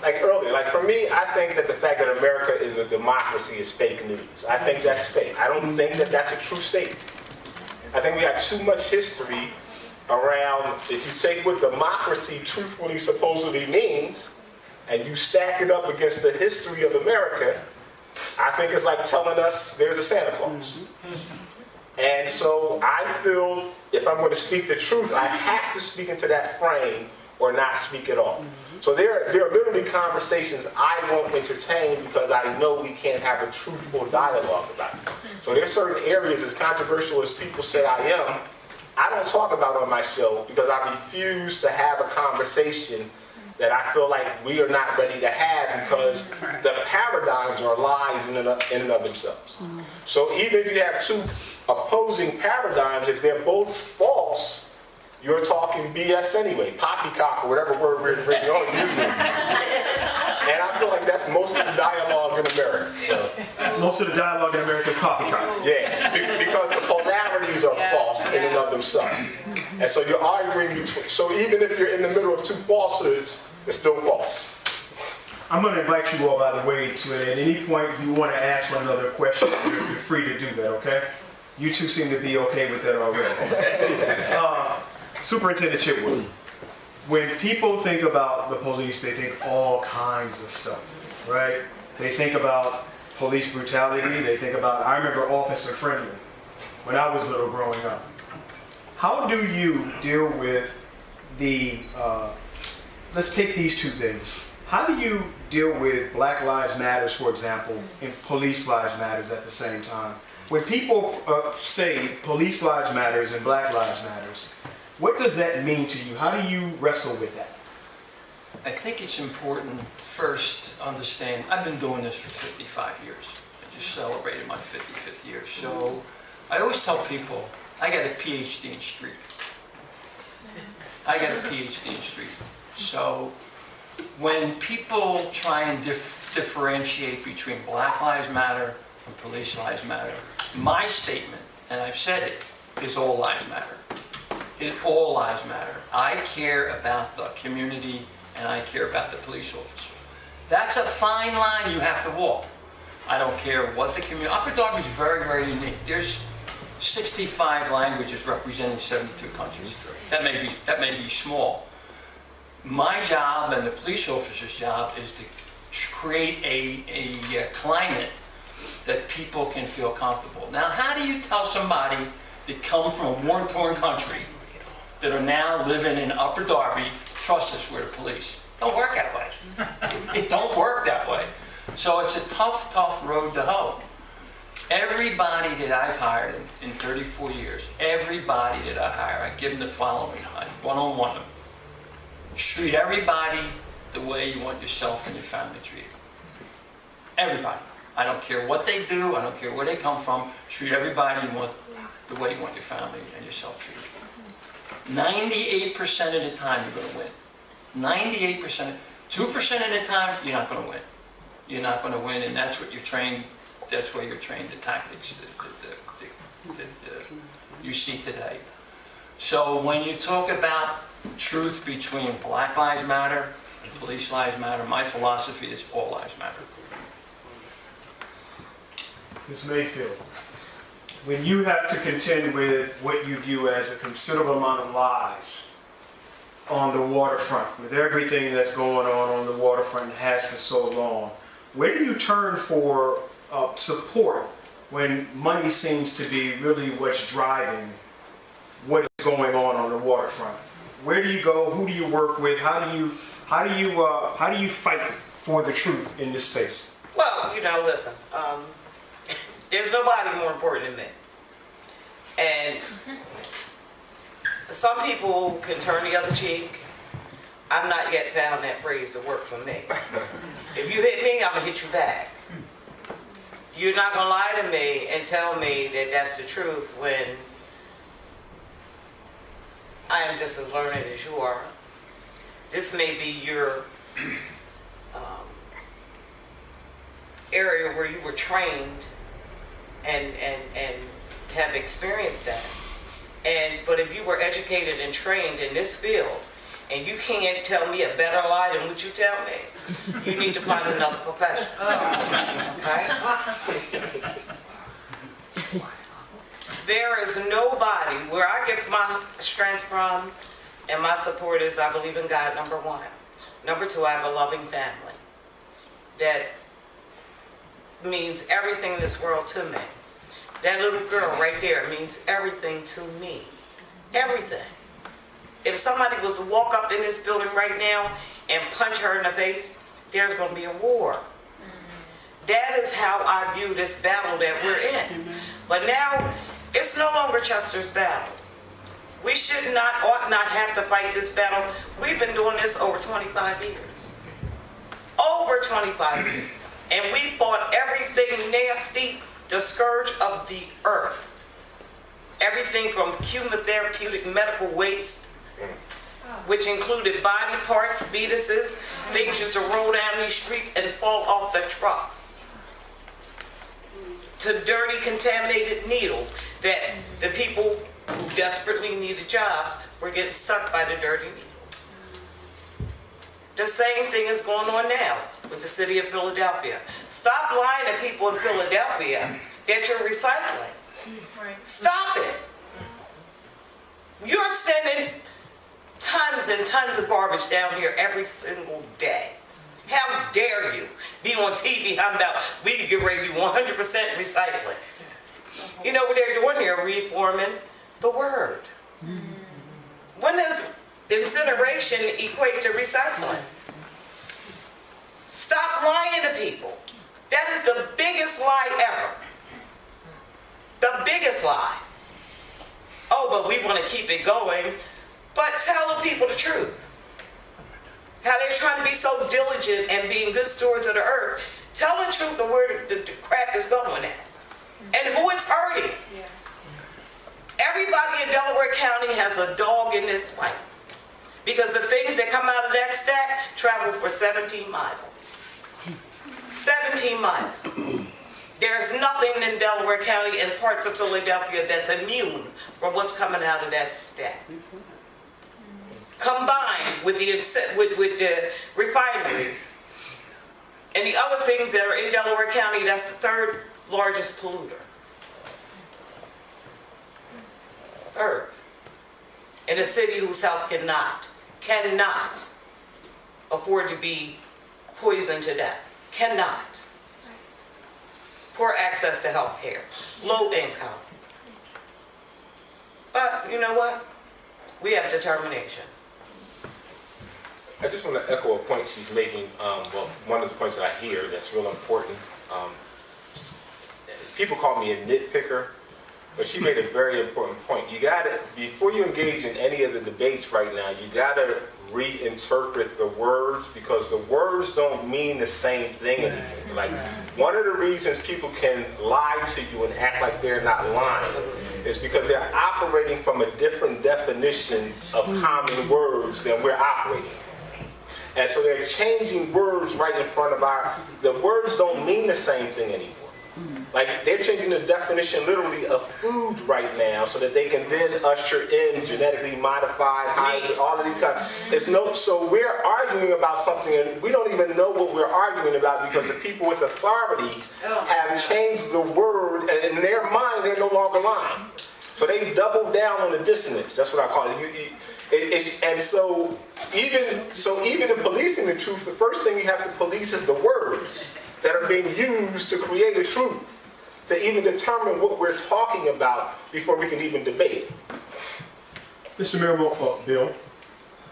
Like earlier, like for me, I think that the fact that America is a democracy is fake news. I think that's fake. I don't think that that's a true statement. I think we have too much history around, if you take what democracy truthfully supposedly means, and you stack it up against the history of America, I think it's like telling us there's a Santa Claus. And so I feel if I'm going to speak the truth, I have to speak into that frame or not speak at all. So there are literally conversations I won't entertain because I know we can't have a truthful dialogue about it. So there are certain areas, as controversial as people say I am, I don't talk about on my show because I refuse to have a conversation that I feel like we are not ready to have, because the paradigms are lies in and of themselves. So even if you have two opposing paradigms, if they're both false, you're talking BS anyway, poppycock or whatever word we're using. And I feel like that's most of the dialogue in America. So, Most of the dialogue in America is poppycock. yeah, because the polarities are false in and of themselves. And so you're arguing between, so even if you're in the middle of two falsehoods, it's still false. I'm going to invite you all, by the way, to at any point you want to ask one another a question, you're free to do that, okay? You two seem to be okay with that already. Superintendent Chitwood, when people think about the police, they think all kinds of stuff, right? They think about police brutality, they think about, I remember officer friendly when I was little growing up. How do you deal with the, let's take these two things. How do you deal with Black Lives Matters, for example, and Police Lives Matters at the same time? When people say Police Lives Matters and Black Lives Matters, what does that mean to you? How do you wrestle with that? I think it's important first to understand, I've been doing this for 55 years. I just celebrated my 55th year. So I always tell people, I got a PhD in street. I got a PhD in street. So when people try and differentiate between Black Lives Matter and Police Lives Matter, my statement, and I've said it, is all lives matter. All lives matter. I care about the community and I care about the police officers. That's a fine line you have to walk. I don't care what the community, Upper Darby is very, very unique. There's 65 languages representing 72 countries. That may be small. My job and the police officer's job is to create a climate that people can feel comfortable. Now, how do you tell somebody that come from a war-torn country that are now living in Upper Darby, trust us, we're the police? Don't work that way. It don't work that way. So it's a tough, tough road to hoe. Everybody that I've hired in 34 years, everybody that I hire, I give them the following, one-on-one them. Treat everybody the way you want yourself and your family treated. Everybody. I don't care what they do, I don't care where they come from, treat everybody the way you want your family and yourself treated. 98% of the time you're going to win. 98%. 2% of the time you're not going to win. You're not going to win, and that's what you're trained. That's where you're trained, the tactics that you see today. So when you talk about truth between Black Lives Matter and Police Lives Matter, my philosophy is all lives matter. Ms. Mayfield, when you have to contend with what you view as a considerable amount of lies on the waterfront, with everything that's going on the waterfront and has for so long, where do you turn for support when money seems to be really what's driving what is going on the waterfront? Where do you go? Who do you work with? How do you fight for the truth in this space? Well, listen, there's nobody more important than me. And some people can turn the other cheek. I've not yet found that phrase to work for me. If you hit me, I'm going to hit you back. You're not going to lie to me and tell me that that's the truth when I am just as learned as you are. This may be your area where you were trained and have experienced that. But if you were educated and trained in this field, and you can't tell me a better lie than what you tell me, you need to find another profession. Okay? There is nobody where I get my strength from and my support is I believe in God, number one. Number two, I have a loving family that means everything in this world to me. That little girl right there means everything to me. Everything. If somebody was to walk up in this building right now and punch her in the face, there's going to be a war. That is how I view this battle that we're in. But now, it's no longer Chester's battle. We ought not have to fight this battle. We've been doing this over 25 years. Over 25 years. And we fought everything nasty, the scourge of the earth. Everything from chemotherapeutic medical waste which included body parts, fetuses, things used to roll down these streets and fall off the trucks, to dirty, contaminated needles that the people who desperately needed jobs were getting stuck by the dirty needles. The same thing is going on now with the city of Philadelphia. Stop lying to people in Philadelphia that you're recycling. Stop it. You're sending tons and tons of garbage down here every single day. How dare you be on TV how about we can get ready to do 100% recycling. You know what they're doing? They're reforming the word. When does incineration equate to recycling? Stop lying to people. That is the biggest lie ever. The biggest lie. Oh, but we want to keep it going. But tell the people the truth. How they're trying to be so diligent and being good stewards of the earth. Tell the truth of where the crap is going at. And who it's hurting. Everybody in Delaware County has a dog in this fight. Because the things that come out of that stack travel for 17 miles. 17 miles. There's nothing in Delaware County and parts of Philadelphia that's immune from what's coming out of that stack. Combined with the refineries and the other things that are in Delaware County, that's the third largest polluter. Third. In a city whose health cannot afford to be poisoned to death. Cannot. Poor access to health care. Low income. But you know what? We have determination. I just want to echo a point she's making. Well, one of the points that I hear that's real important. People call me a nitpicker, but she made a very important point. You got to, before you engage in any of the debates right now, you got to reinterpret the words because the words don't mean the same thing anymore. Like one of the reasons people can lie to you and act like they're not lying is because they're operating from a different definition of common words than we're operating. And so they're changing words right in front of the words don't mean the same thing anymore. Like they're changing the definition literally of food right now so that they can then usher in genetically modified, hybrid, all of these kinds. So we're arguing about something and we don't even know what we're arguing about because the people with authority have changed the word and in their mind they're no longer lying. So they double down on the dissonance. That's what I call it. And so even in policing the truth, the first thing you have to police is the words that are being used to create a truth, to even determine what we're talking about before we can even debate. Mr. Marimow, Bill,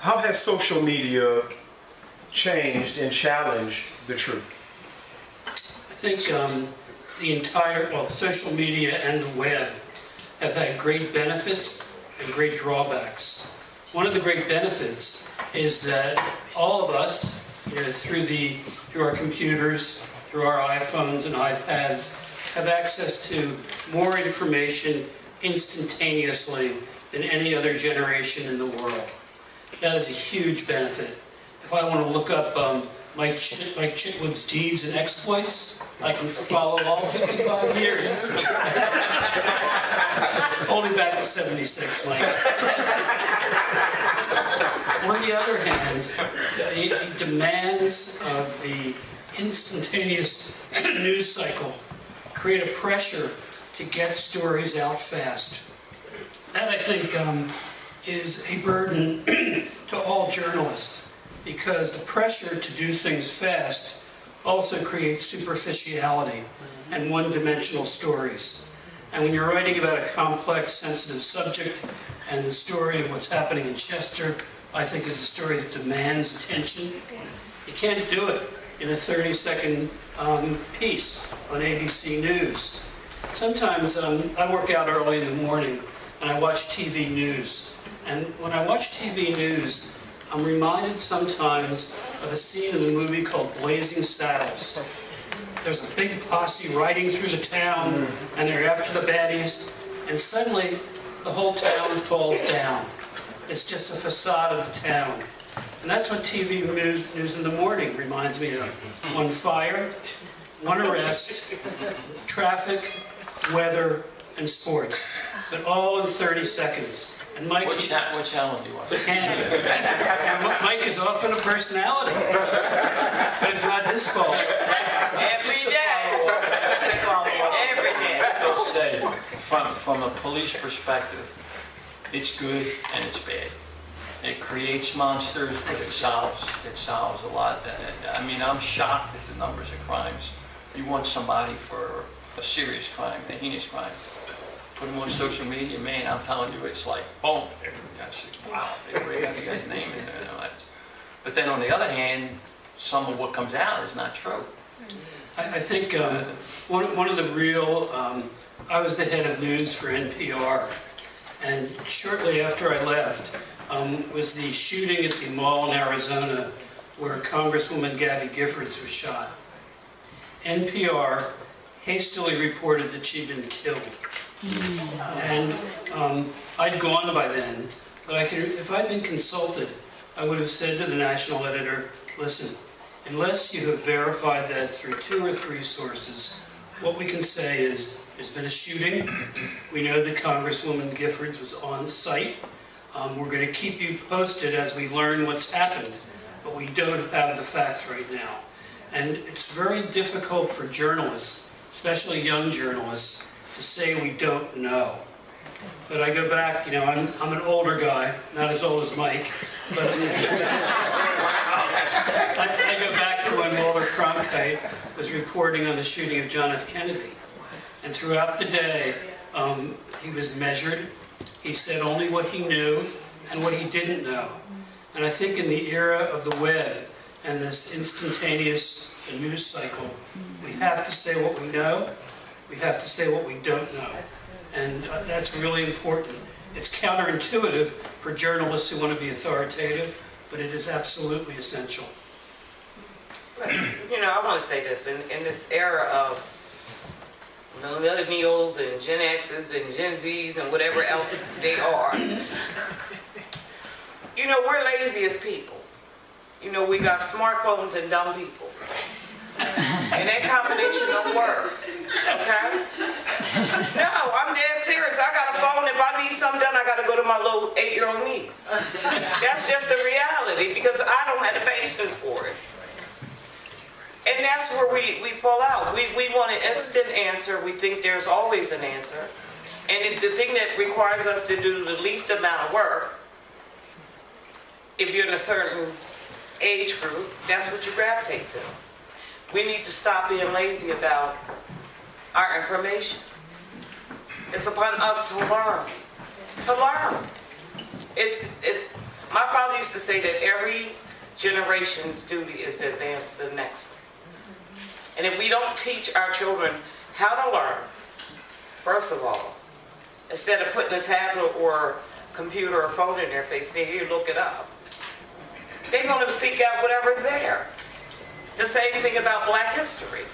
how has social media changed and challenged the truth? I think the entire, social media and the web have had great benefits and great drawbacks. One of the great benefits is that all of us, through our computers, through our iPhones and iPads, have access to more information instantaneously than any other generation in the world. That is a huge benefit. If I want to look up Mike Chitwood's deeds and exploits, I can follow all 55 years. Only back to 76, Mike. On the other hand, the demands of the instantaneous news cycle create a pressure to get stories out fast. That, I think, is a burden to all journalists because the pressure to do things fast also creates superficiality and one-dimensional stories. And when you're writing about a complex, sensitive subject and the story of what's happening in Chester, I think is a story that demands attention. You can't do it in a 30-second piece on ABC News. Sometimes I work out early in the morning and I watch TV news. And when I watch TV news, I'm reminded sometimes of a scene in the movie called Blazing Saddles. There's a big posse riding through the town and they're after the baddies, and suddenly the whole town falls down. It's just a facade of the town. And that's what TV news in the morning reminds me of. One fire, one arrest, traffic, weather, and sports. But all in 30 seconds. And Mike... What channel do you watch? Mike is often a personality. But it's not his fault. Every day. Every day. I'll say, from a police perspective, it's good and it's bad. It creates monsters, but it solves a lot. I mean, I'm shocked at the numbers of crimes. You want somebody for a serious crime, a heinous crime, put them on social media, man, I'm telling you, it's like, boom, that's it. Wow, they already got the guy's name in there. But then on the other hand, some of what comes out is not true. I think one of the real, I was the head of news for NPR, and shortly after I left was the shooting at the mall in Arizona where Congresswoman Gabby Giffords was shot. NPR hastily reported that she'd been killed. And I'd gone by then, but if I'd been consulted, I would have said to the national editor, listen, unless you have verified that through 2 or 3 sources, what we can say is there's been a shooting. We know that Congresswoman Giffords was on site. We're going to keep you posted as we learn what's happened, but we don't have the facts right now. And it's very difficult for journalists, especially young journalists, to say we don't know. But I go back, you know, I'm an older guy, not as old as Mike, but I go back to when Walter Cronkite was reporting on the shooting of John F. Kennedy. And throughout the day, he was measured. He said only what he knew and what he didn't know. And I think in the era of the web and this instantaneous news cycle, we have to say what we know. We have to say what we don't know. And that's really important. It's counterintuitive for journalists who want to be authoritative, but it is absolutely essential. You know, I want to say this, in this era of millennials and Gen X's and Gen Z's and whatever else they are, you know, we're lazy as people. You know, we got smartphones and dumb people. And that combination don't work, okay? No, I'm dead serious. I got a phone. If I need something done, I got to go to my little 8-year-old niece. That's just the reality because I don't have the patience for it. And that's where we fall out. We want an instant answer. We think there's always an answer. And the thing that requires us to do the least amount of work, if you're in a certain age group, that's what you gravitate to. We need to stop being lazy about our information. It's upon us to learn. To learn. It's my father used to say that every generation's duty is to advance the next one. And if we don't teach our children how to learn, first of all, instead of putting a tablet or computer or phone in their face, say, here, look it up, they're going to seek out whatever's there. The same thing about Black history.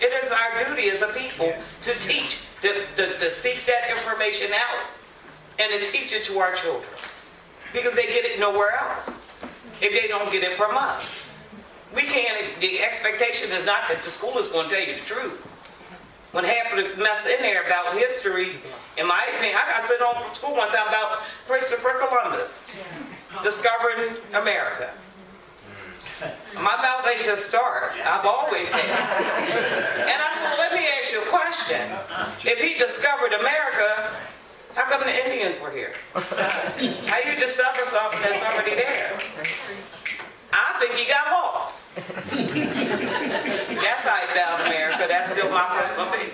It is our duty as a people to teach, to seek that information out and to teach it to our children. Because they get it nowhere else if they don't get it from us. We can't, the expectation is not that the school is going to tell you the truth. When half of the mess in there about history, in my opinion, I got sent home from school one time about Christopher Columbus discovering America. My mouth ain't just started. I've always had it. And I said, well, let me ask you a question. If he discovered America, how come the Indians were here? How you discover something that's already there? I think he got lost. That's how he found America. That's still my personal opinion.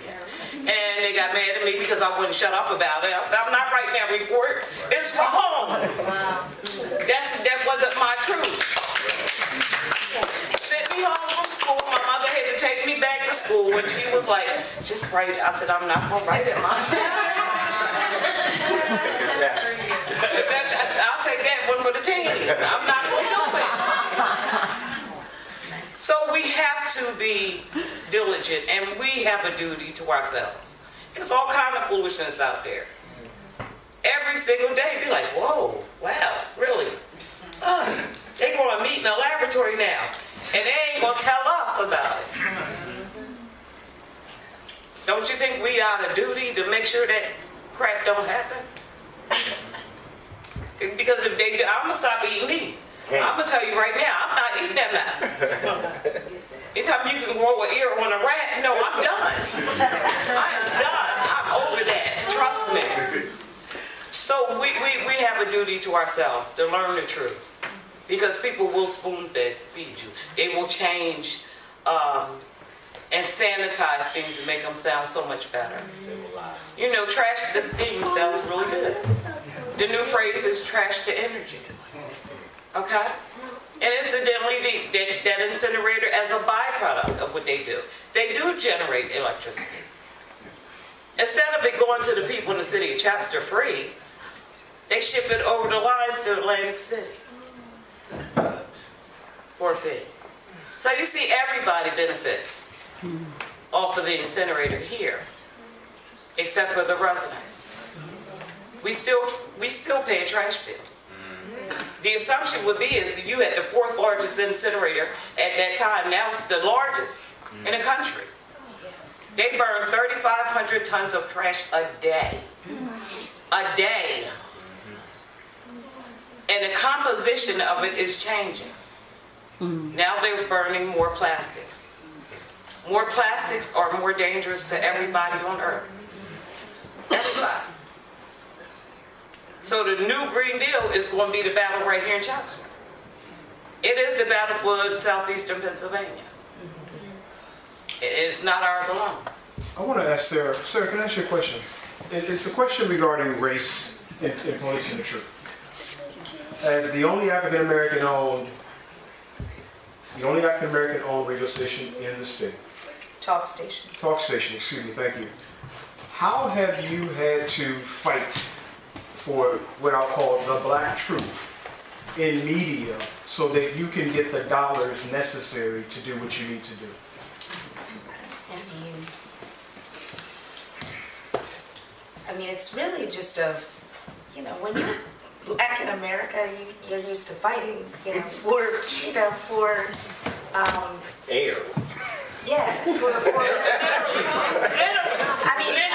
And they got mad at me because I wouldn't shut up about it. I said, I'm not writing that report. It's wrong. That wasn't my truth. Sent me home from school. My mother had to take me back to school and she was like, just write it. I said, I'm not going to write it, Mom. I'll take that one for the team. I'm not going to do it. So we have to be diligent and we have a duty to ourselves. There's all kind of foolishness out there. Every single day, be like, whoa, wow. And they ain't gonna tell us about it. Don't you think we out of duty to make sure that crap don't happen? Because if they do, I'm gonna stop eating meat. I'm gonna tell you right now, I'm not eating that mess. Anytime you can grow an ear on a rat, no, I'm done. I am done. I'm over that. Trust me. So we have a duty to ourselves to learn the truth. Because people will spoon-feed you. They will change and sanitize things to make them sound so much better. You know, trash the steam sounds really good. The new phrase is trash the energy. Okay? And incidentally, that incinerator, as a byproduct of what they do generate electricity. Instead of it going to the people in the city of Chester free, they ship it over the lines to Atlantic City for a fee. So you see, everybody benefits off of the incinerator here, except for the residents. We still pay a trash bill. The assumption would be is you had the 4th largest incinerator at that time. Now it's the largest in the country. They burn 3,500 tons of trash a day. A day. And the composition of it is changing. Now they're burning more plastics. More plastics are more dangerous to everybody on Earth. Everybody. So the new Green Deal is going to be the battle right here in Chester. It is the battle for southeastern Pennsylvania. It's not ours alone. I want to ask Sarah. Sarah, can I ask you a question? It's a question regarding race in policing the truth. As the only African American owned radio station in the state. Talk station. Talk station, excuse me, thank you. How have you had to fight for what I'll call the black truth in media so that you can get the dollars necessary to do what you need to do? I mean, it's really just when you're black in America, you're used to fighting, for Air. yeah,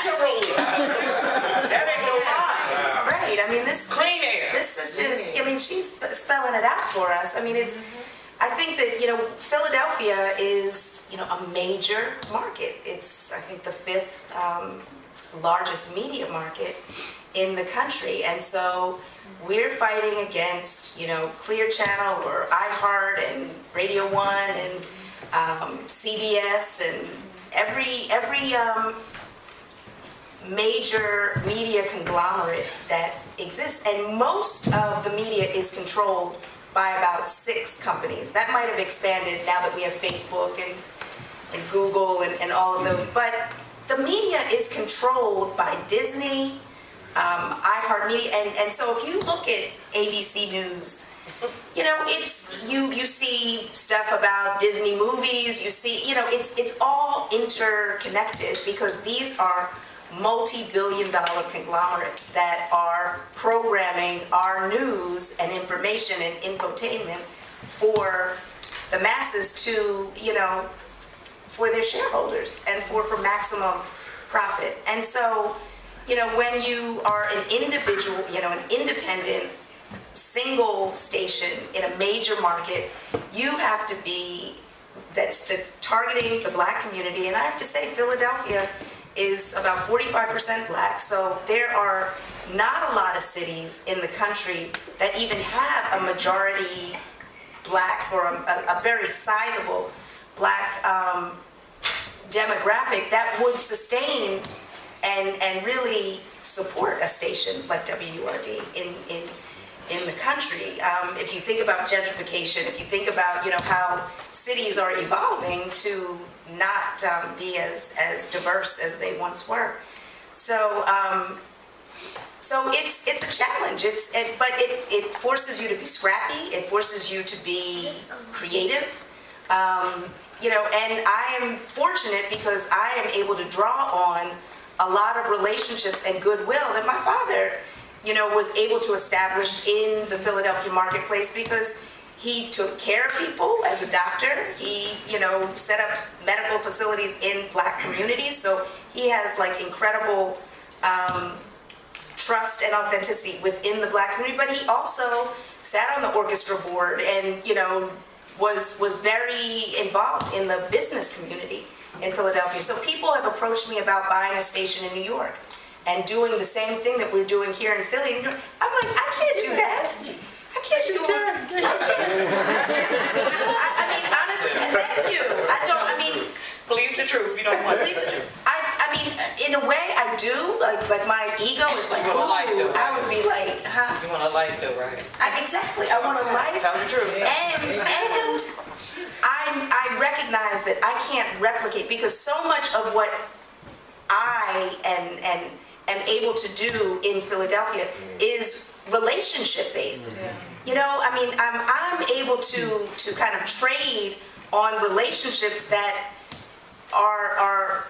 Literally. That ain't no lie. Right, I mean, Clean air. This sister, she's spelling it out for us. I mean, I think that, Philadelphia is, a major market. It's, I think, the 5th largest media market in the country. And so we're fighting against, Clear Channel or iHeart and Radio 1 and CBS and every major media conglomerate that exists. And most of the media is controlled by about 6 companies. That might have expanded now that we have Facebook and Google and all of those. But the media is controlled by Disney, iHeartMedia, and so if you look at ABC News, you see stuff about Disney movies. You see, it's all interconnected because these are multi-billion-dollar conglomerates that are programming our news and information and infotainment for the masses to, for their shareholders and for maximum profit. And so, when you are an individual, an independent, single station in a major market, you have to be, that's targeting the black community. And I have to say, Philadelphia is about 45% black, so there are not a lot of cities in the country that even have a majority black or a very sizable black demographic that would sustain and really support a station like WURD in the country. If you think about gentrification, if you think about how cities are evolving to not be as diverse as they once were, so it's a challenge. But it forces you to be scrappy. It forces you to be creative. And I am fortunate because I am able to draw on a lot of relationships and goodwill that my father, was able to establish in the Philadelphia marketplace because He took care of people as a doctor. He, set up medical facilities in Black communities. So he has like incredible trust and authenticity within the Black community. But he also sat on the orchestra board and, was very involved in the business community in Philadelphia. So people have approached me about buying a station in New York and doing the same thing that we're doing here in Philly. I'm like, I can't do that. I can't do it. I mean, honestly, thank you. Police the truth. You don't want Police the truth. I mean, in a way, I do. Like my ego is like, You want a life, though, I right? would be like, huh? You want a life though, right? Exactly. I want a life. Tell the truth. And I recognize that I can't replicate, because so much of what I am able to do in Philadelphia is relationship based. I'm able to kind of trade on relationships that are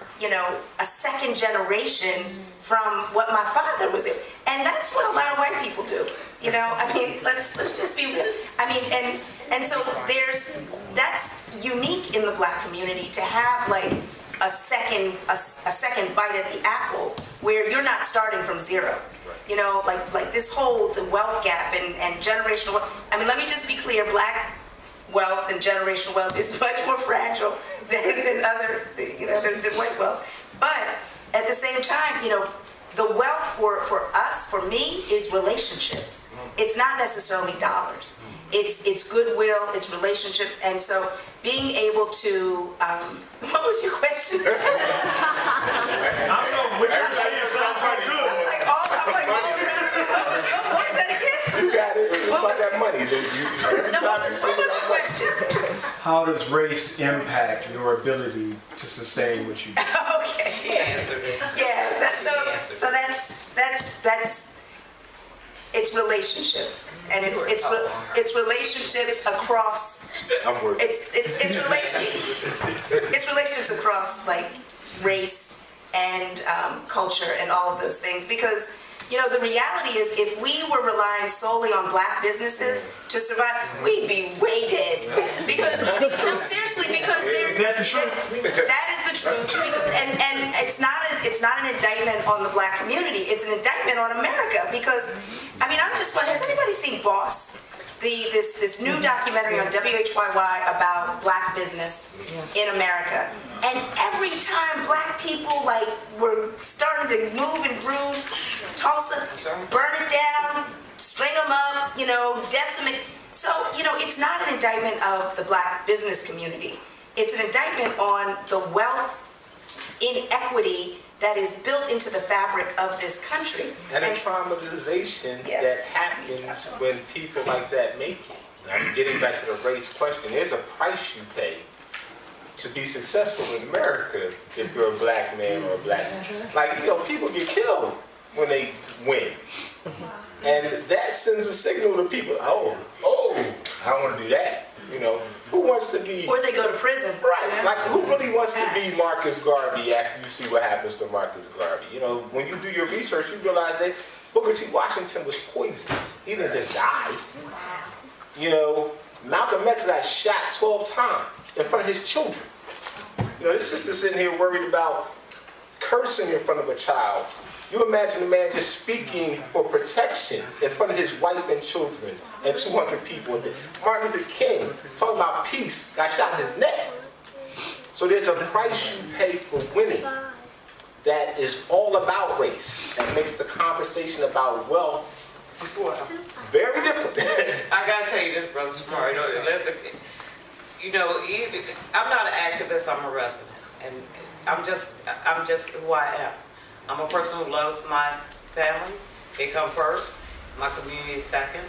a second generation from what my father was in. And that's what a lot of white people do. Let's just be real. And so that's unique in the Black community, to have like a second bite at the apple where you're not starting from zero. Like this whole, the wealth gap and generational wealth. Let me just be clear, Black wealth and generational wealth is much more fragile than other, than white wealth. But at the same time, the wealth for us, for me, is relationships. It's not necessarily dollars. It's goodwill, it's relationships. And so being able to, what was your question? I don't know, what you're saying sounds so good. What is that again? You got it. It's about that money. What was the question? How does race impact your ability to sustain what you do? Okay. He answered it. Yeah, so that's it's relationships, and it's relationships across. I'm worried. It's relationships across like race and culture and all of those things, because the reality is, if we were relying solely on Black businesses to survive, we'd be way dead. Because, no, seriously, because there's... Is that the truth? That is the truth. And it's not an indictment on the Black community. It's an indictment on America. Because, I'm just wondering, has anybody seen Boss? This new documentary on WHYY about Black business in America. And every time Black people were starting to move and groove, Tulsa, burn it down, string them up, decimate. So, it's not an indictment of the Black business community. It's an indictment on the wealth inequity that is built into the fabric of this country. And the traumatization that happens when people like that make it. I'm getting back to the race question. There's a price you pay to be successful in America if you're a Black man or a Black woman. People get killed when they win. And that sends a signal to people, oh, I don't want to do that. Who wants to be... Or they go to prison. Right. Who really wants to be Marcus Garvey after you see what happens to Marcus Garvey? When you do your research, you realize that Booker T. Washington was poisoned. He didn't just die. Malcolm X got shot 12 times in front of his children. This sister sitting here worried about cursing in front of a child. You imagine a man just speaking for protection in front of his wife and children and 200 people. Martin Luther King, talking about peace, got shot in his neck. So there's a price you pay for winning that is all about race and makes the conversation about wealth very different. I gotta tell you this, Brother Shomari. I'm not an activist. I'm a resident, and I'm just who I am. I'm a person who loves my family. They come first. My community is second,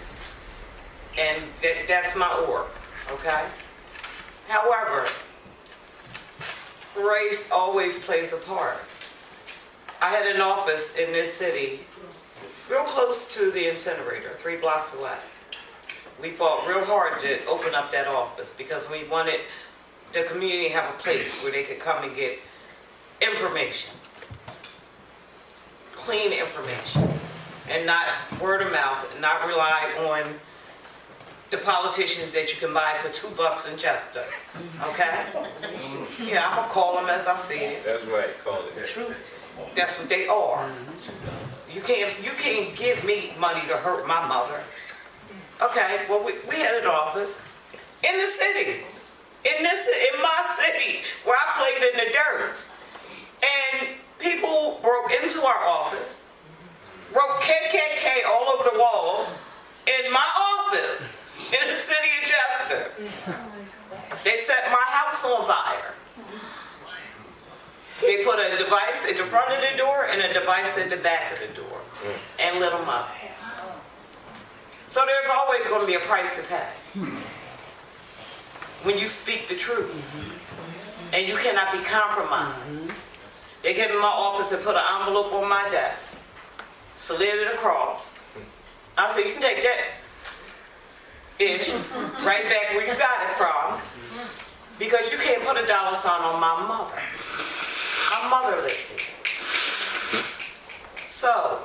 and that's my org. Okay. However, race always plays a part. I had an office in this city, real close to the incinerator, 3 blocks away. We fought real hard to open up that office because we wanted the community to have a place where they could come and get information, clean information, and not word of mouth, and not rely on the politicians that you can buy for $2 in Chester. Okay? Yeah, I'm gonna call them as I see it. That's right, call it. Truth. That's what they are. You can't give me money to hurt my mother. Okay, well we had an office in the city, in my city, where I played in the dirt, and people broke into our office, wrote KKK all over the walls in my office in the city of Chester. They set my house on fire. They put a device at the front of the door and a device at the back of the door and lit them up. So there's always going to be a price to pay when you speak the truth, and you cannot be compromised. They came in my office and put an envelope on my desk, slid it across. I said, you can take that itch right back where you got it from, because you can't put a dollar sign on my mother. My mother lives here. So,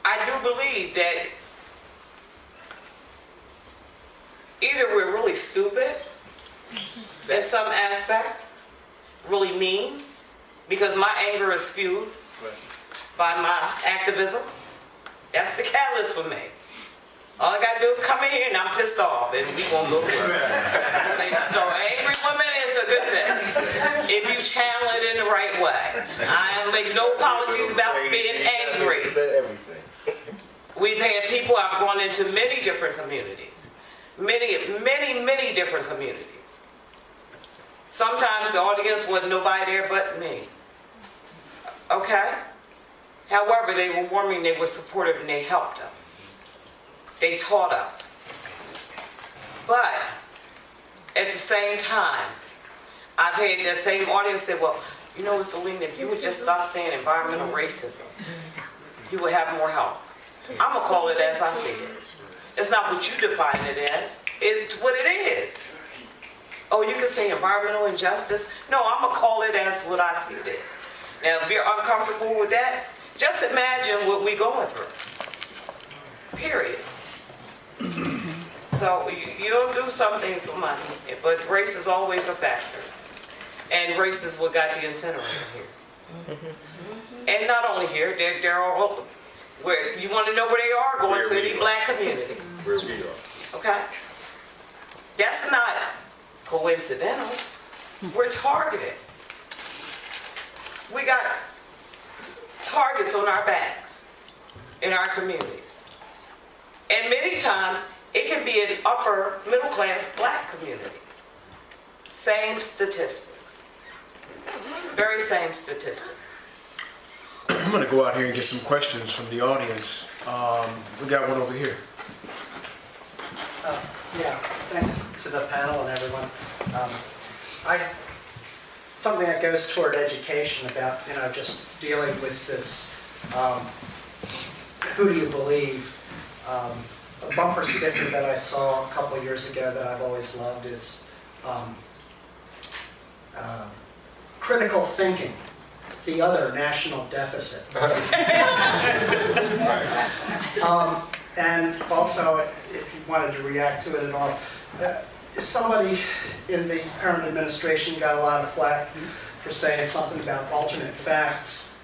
I do believe that either we're really stupid in some aspects, really mean, because my anger is fueled by my activism. That's the catalyst for me. All I gotta do is come in here and I'm pissed off and we won't go to work. So angry women is a good thing if you channel it in the right way. I make no apologies about being angry. We've had people, I've gone into many different communities. Many different communities. Sometimes the audience wasn't nobody there but me. Okay? However, they were warming, they were supportive, and they helped us. They taught us. But at the same time, I've had that same audience say, well, you know what, Zulene, if you would just stop saying environmental racism, you would have more help. I'm going to call it as I see it. It's not what you define it as. It's what it is. Oh, you can say environmental injustice? No, I'm going to call it as what I see it is. Now, if you're uncomfortable with that, just imagine what we're going through. Period. So you don't do some things for money, but race is always a factor. And race is what got the incinerator here. And not only here, they're all over. Where you want to know where they are, going to any black community. Where we are. Okay? That's not coincidental. We're targeted. We got targets on our backs in our communities. And many times, it can be an upper middle class black community. Same statistics. Very same statistics. I'm going to go out here and get some questions from the audience. We got one over here. Yeah, thanks to the panel and everyone. Something that goes toward education about, just dealing with this, who do you believe? A bumper sticker that I saw a couple of years ago that I've always loved is critical thinking, the other national deficit. And also, if you wanted to react to it at all, somebody in the current administration got a lot of flack for saying something about alternate facts.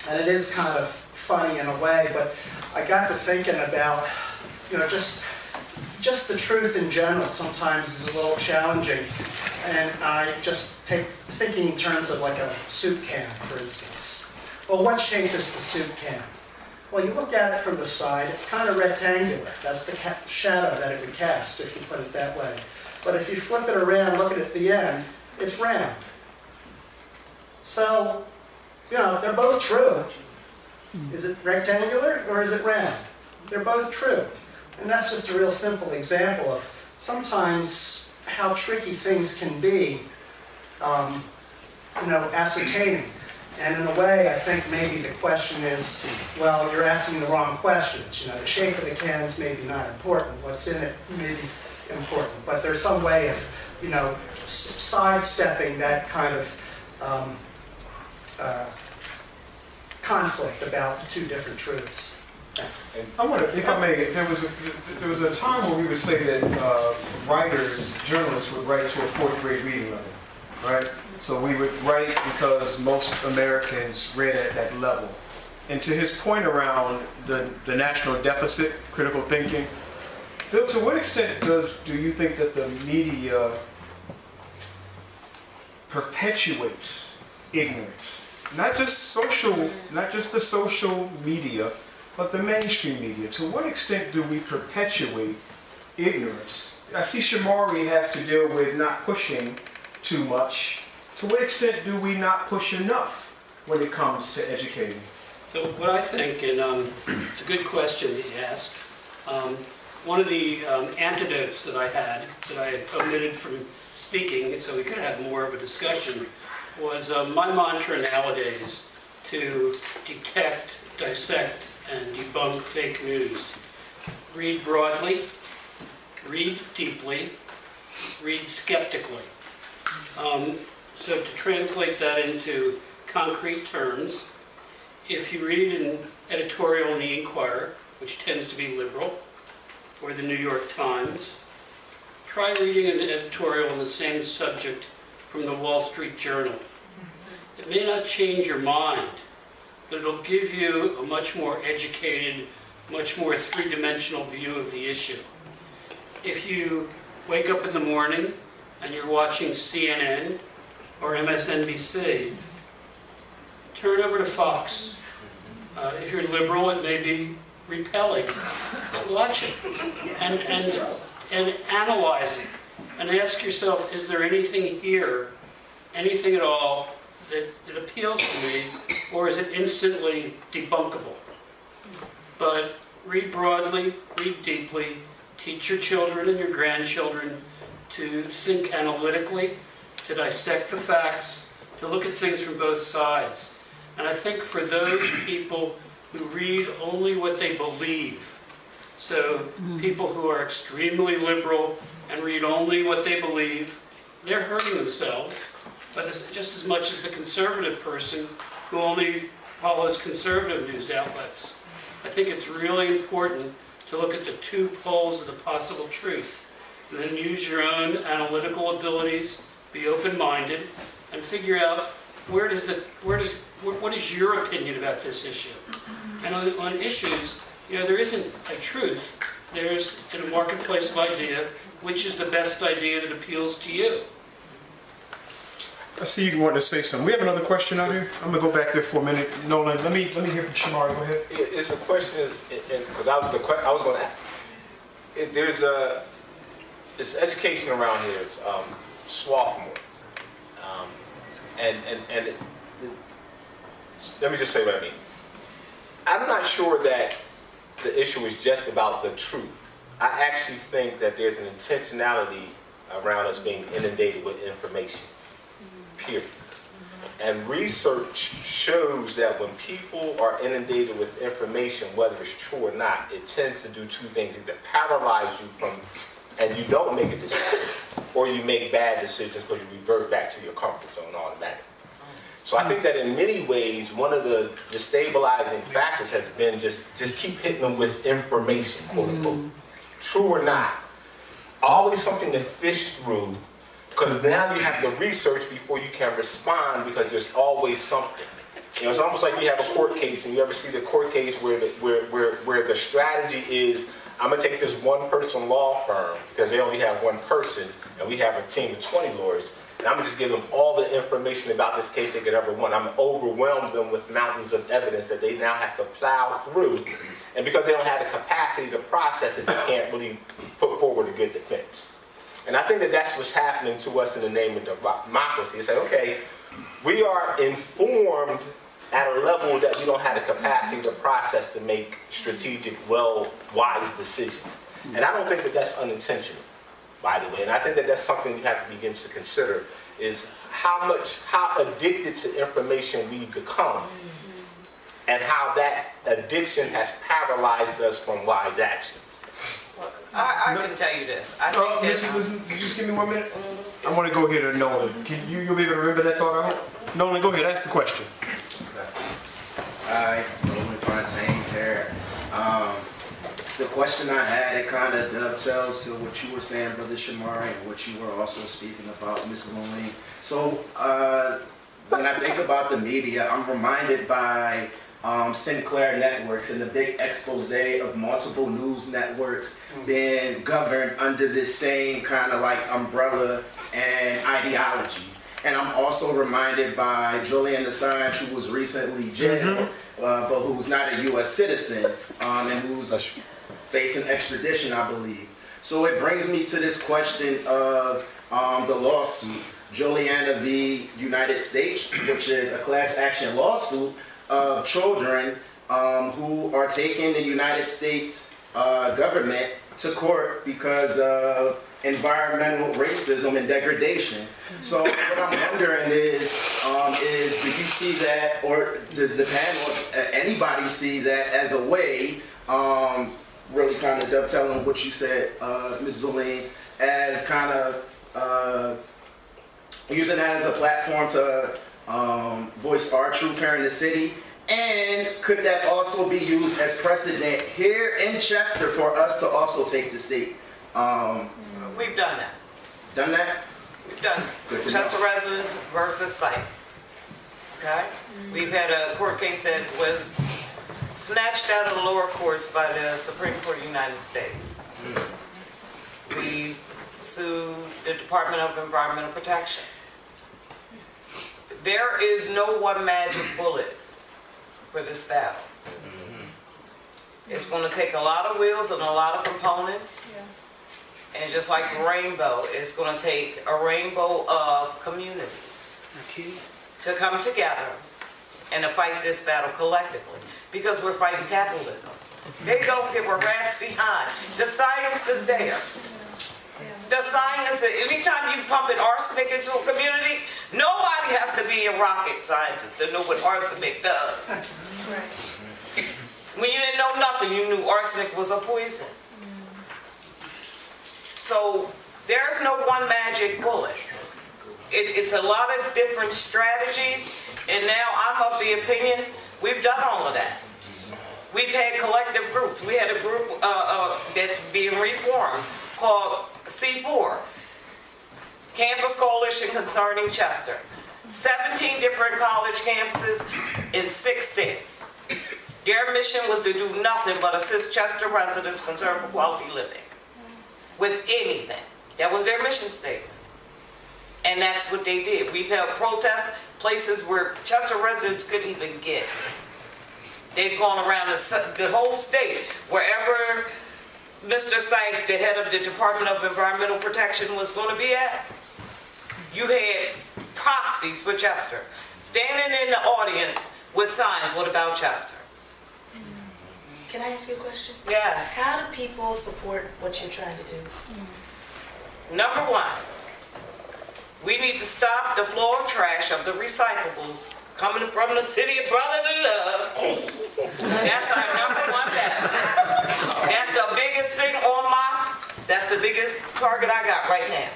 And it is kind of funny in a way, but I got to thinking about, just the truth in general sometimes is a little challenging. And I just thinking in terms of like a soup can, for instance. Well, what shape is the soup can? Well, you look at it from the side, it's kind of rectangular. That's the shadow that it would cast, if you put it that way. But if you flip it around, look at the end, it's round. So, they're both true. Is it rectangular or is it round? They're both true. And that's just a real simple example of sometimes how tricky things can be, ascertaining. And in a way, I think maybe the question is, well, you're asking the wrong questions. The shape of the can is maybe not important. What's in it may be important. But there's some way of, sidestepping that kind of conflict about the two different truths. I wonder, if I may, there was a time where we would say that writers, journalists would write to a 4th grade reading level, right? So we would write because most Americans read at that level. And to his point around the national deficit, critical thinking, Bill, to what extent do you think that the media perpetuates ignorance? Not just the social media, but the mainstream media. To what extent do we perpetuate ignorance? I see Shomari has to deal with not pushing too much. To what extent do we not push enough when it comes to educating? So what I think, and it's a good question that you asked. One of the antidotes that I had omitted from speaking, so we could have more of a discussion, was my mantra nowadays to detect, dissect, and debunk fake news. Read broadly, read deeply, read skeptically. So to translate that into concrete terms, if you read an editorial in the Inquirer, which tends to be liberal, or the New York Times, try reading an editorial on the same subject from the Wall Street Journal. It may not change your mind, but it'll give you a much more educated, much more three-dimensional view of the issue. If you wake up in the morning and you're watching CNN or MSNBC, turn over to Fox. If you're liberal, it may be repelling. Watch it and analyze it and ask yourself, is there anything here, anything at all that appeals to me, or is it instantly debunkable? But read broadly, read deeply, teach your children and your grandchildren to think analytically, to dissect the facts, to look at things from both sides. And I think for those people who read only what they believe, so people who are extremely liberal and read only what they believe, they're hurting themselves, but just as much as the conservative person who only follows conservative news outlets. I think it's really important to look at the two poles of the possible truth, and then use your own analytical abilities, be open-minded, and figure out what is your opinion about this issue. And on issues, there isn't a truth. There's, in a marketplace of idea, which is the best idea that appeals to you. I see you wanted to say something. We have another question out here. I'm going to go back there for a minute. Nolan, let me hear from Shomari. Go ahead. It's a question, because I was going to ask. It's education around here. It's sophomore. Let me just say what I mean. I'm not sure that the issue is just about the truth. I actually think that there's an intentionality around us being inundated with information, period. And research shows that when people are inundated with information, whether it's true or not, it tends to do two things: either paralyze you and you don't make a decision, or you make bad decisions because you revert back to your comfort zone automatically. So I think that in many ways, one of the destabilizing factors has been just keep hitting them with information, quote unquote. True or not, always something to fish through, because now you have to research before you can respond, because there's always something. It's almost like you have a court case, and you ever see the court case where the strategy is, I'm going to take this one-person law firm, because they only have one person, and we have a team of 20 lawyers, and I'm going to just give them all the information about this case they could ever want. I'm going to overwhelm them with mountains of evidence that they now have to plow through, and because they don't have the capacity to process it, they can't really put forward a good defense. And I think that that's what's happening to us in the name of democracy. It's like, okay, we are informed at a level that we don't have the capacity to process to make strategic, wise decisions. And I don't think that that's unintentional, by the way. And I think that that's something we have to begin to consider, is how addicted to information we become, and how that addiction has paralyzed us from wise actions. I can tell you this. I think Listen, just give me 1 minute. I want to go here to Nolan. You'll be able to remember that thought, I hope? Nolan, go ahead. Ask the question. Hi, Nolan Fontaine here. The question I had, it kind of dovetails to what you were saying, Brother Shomari, and what you were also speaking about, Mrs. Zulene. So when I think about the media, I'm reminded by Sinclair Networks and the big expose of multiple news networks being governed under this same kind of like umbrella and ideology. And I'm also reminded by Julian Assange, who was recently jailed, but who's not a U.S. citizen, and who's facing extradition, I believe. So it brings me to this question of the lawsuit, Juliana v. United States, which is a class action lawsuit of children who are taking the United States government to court because of environmental racism and degradation. So what I'm wondering is do you see that, or does the panel, anybody see that as a way, really kind of dovetailing what you said, Ms. Zulene, as kind of using that as a platform to voice our truth here in the city? And could that also be used as precedent here in Chester for us to also take the state? We've done that. Done that? We've done it. Chester residents versus site. Okay? We've had a court case that was snatched out of the lower courts by the Supreme Court of the United States. We sued the Department of Environmental Protection. There is no one magic bullet for this battle. It's going to take a lot of wheels and a lot of components. And just like a rainbow, it's going to take a rainbow of communities to come together and to fight this battle collectively. Because we're fighting capitalism. They don't give a rat's behind. The science is there. The science, anytime you pump an arsenic into a community, nobody has to be a rocket scientist to know what arsenic does. When you didn't know nothing, you knew arsenic was a poison. So there's no one magic bullet. It's a lot of different strategies, and now I'm of the opinion we've done all of that. We've had collective groups. We had a group that's being reformed called C4, Campus Coalition Concerning Chester. 17 different college campuses in 6 states. Their mission was to do nothing but assist Chester residents concerned with quality living with anything. That was their mission statement. And that's what they did. We've held protests, places where Chester residents couldn't even get. They've gone around the whole state, wherever Mr. Syke, the head of the Department of Environmental Protection, was going to be at. You had proxies for Chester, standing in the audience with signs, what about Chester? Can I ask you a question? Yes. How do people support what you're trying to do? Number one, we need to stop the flow of trash of the recyclables coming from the city of brotherly love. That's our number one battle. That's the biggest thing on that's the biggest target I got right now.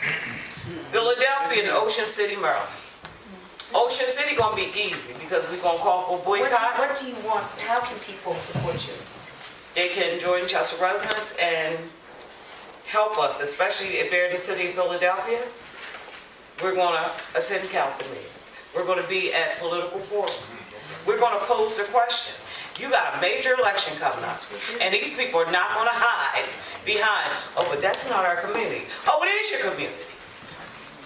Philadelphia and Ocean City, Maryland. Ocean City gonna be easy because we're gonna call for boycott. What do you want? How can people support you? They can join Chester residents and help us, especially if they're in the city of Philadelphia. We're gonna attend council meetings. We're gonna be at political forums. We're gonna pose the question. You got a major election coming up, and these people are not gonna hide behind, oh, but that's not our community. Oh, it is your community.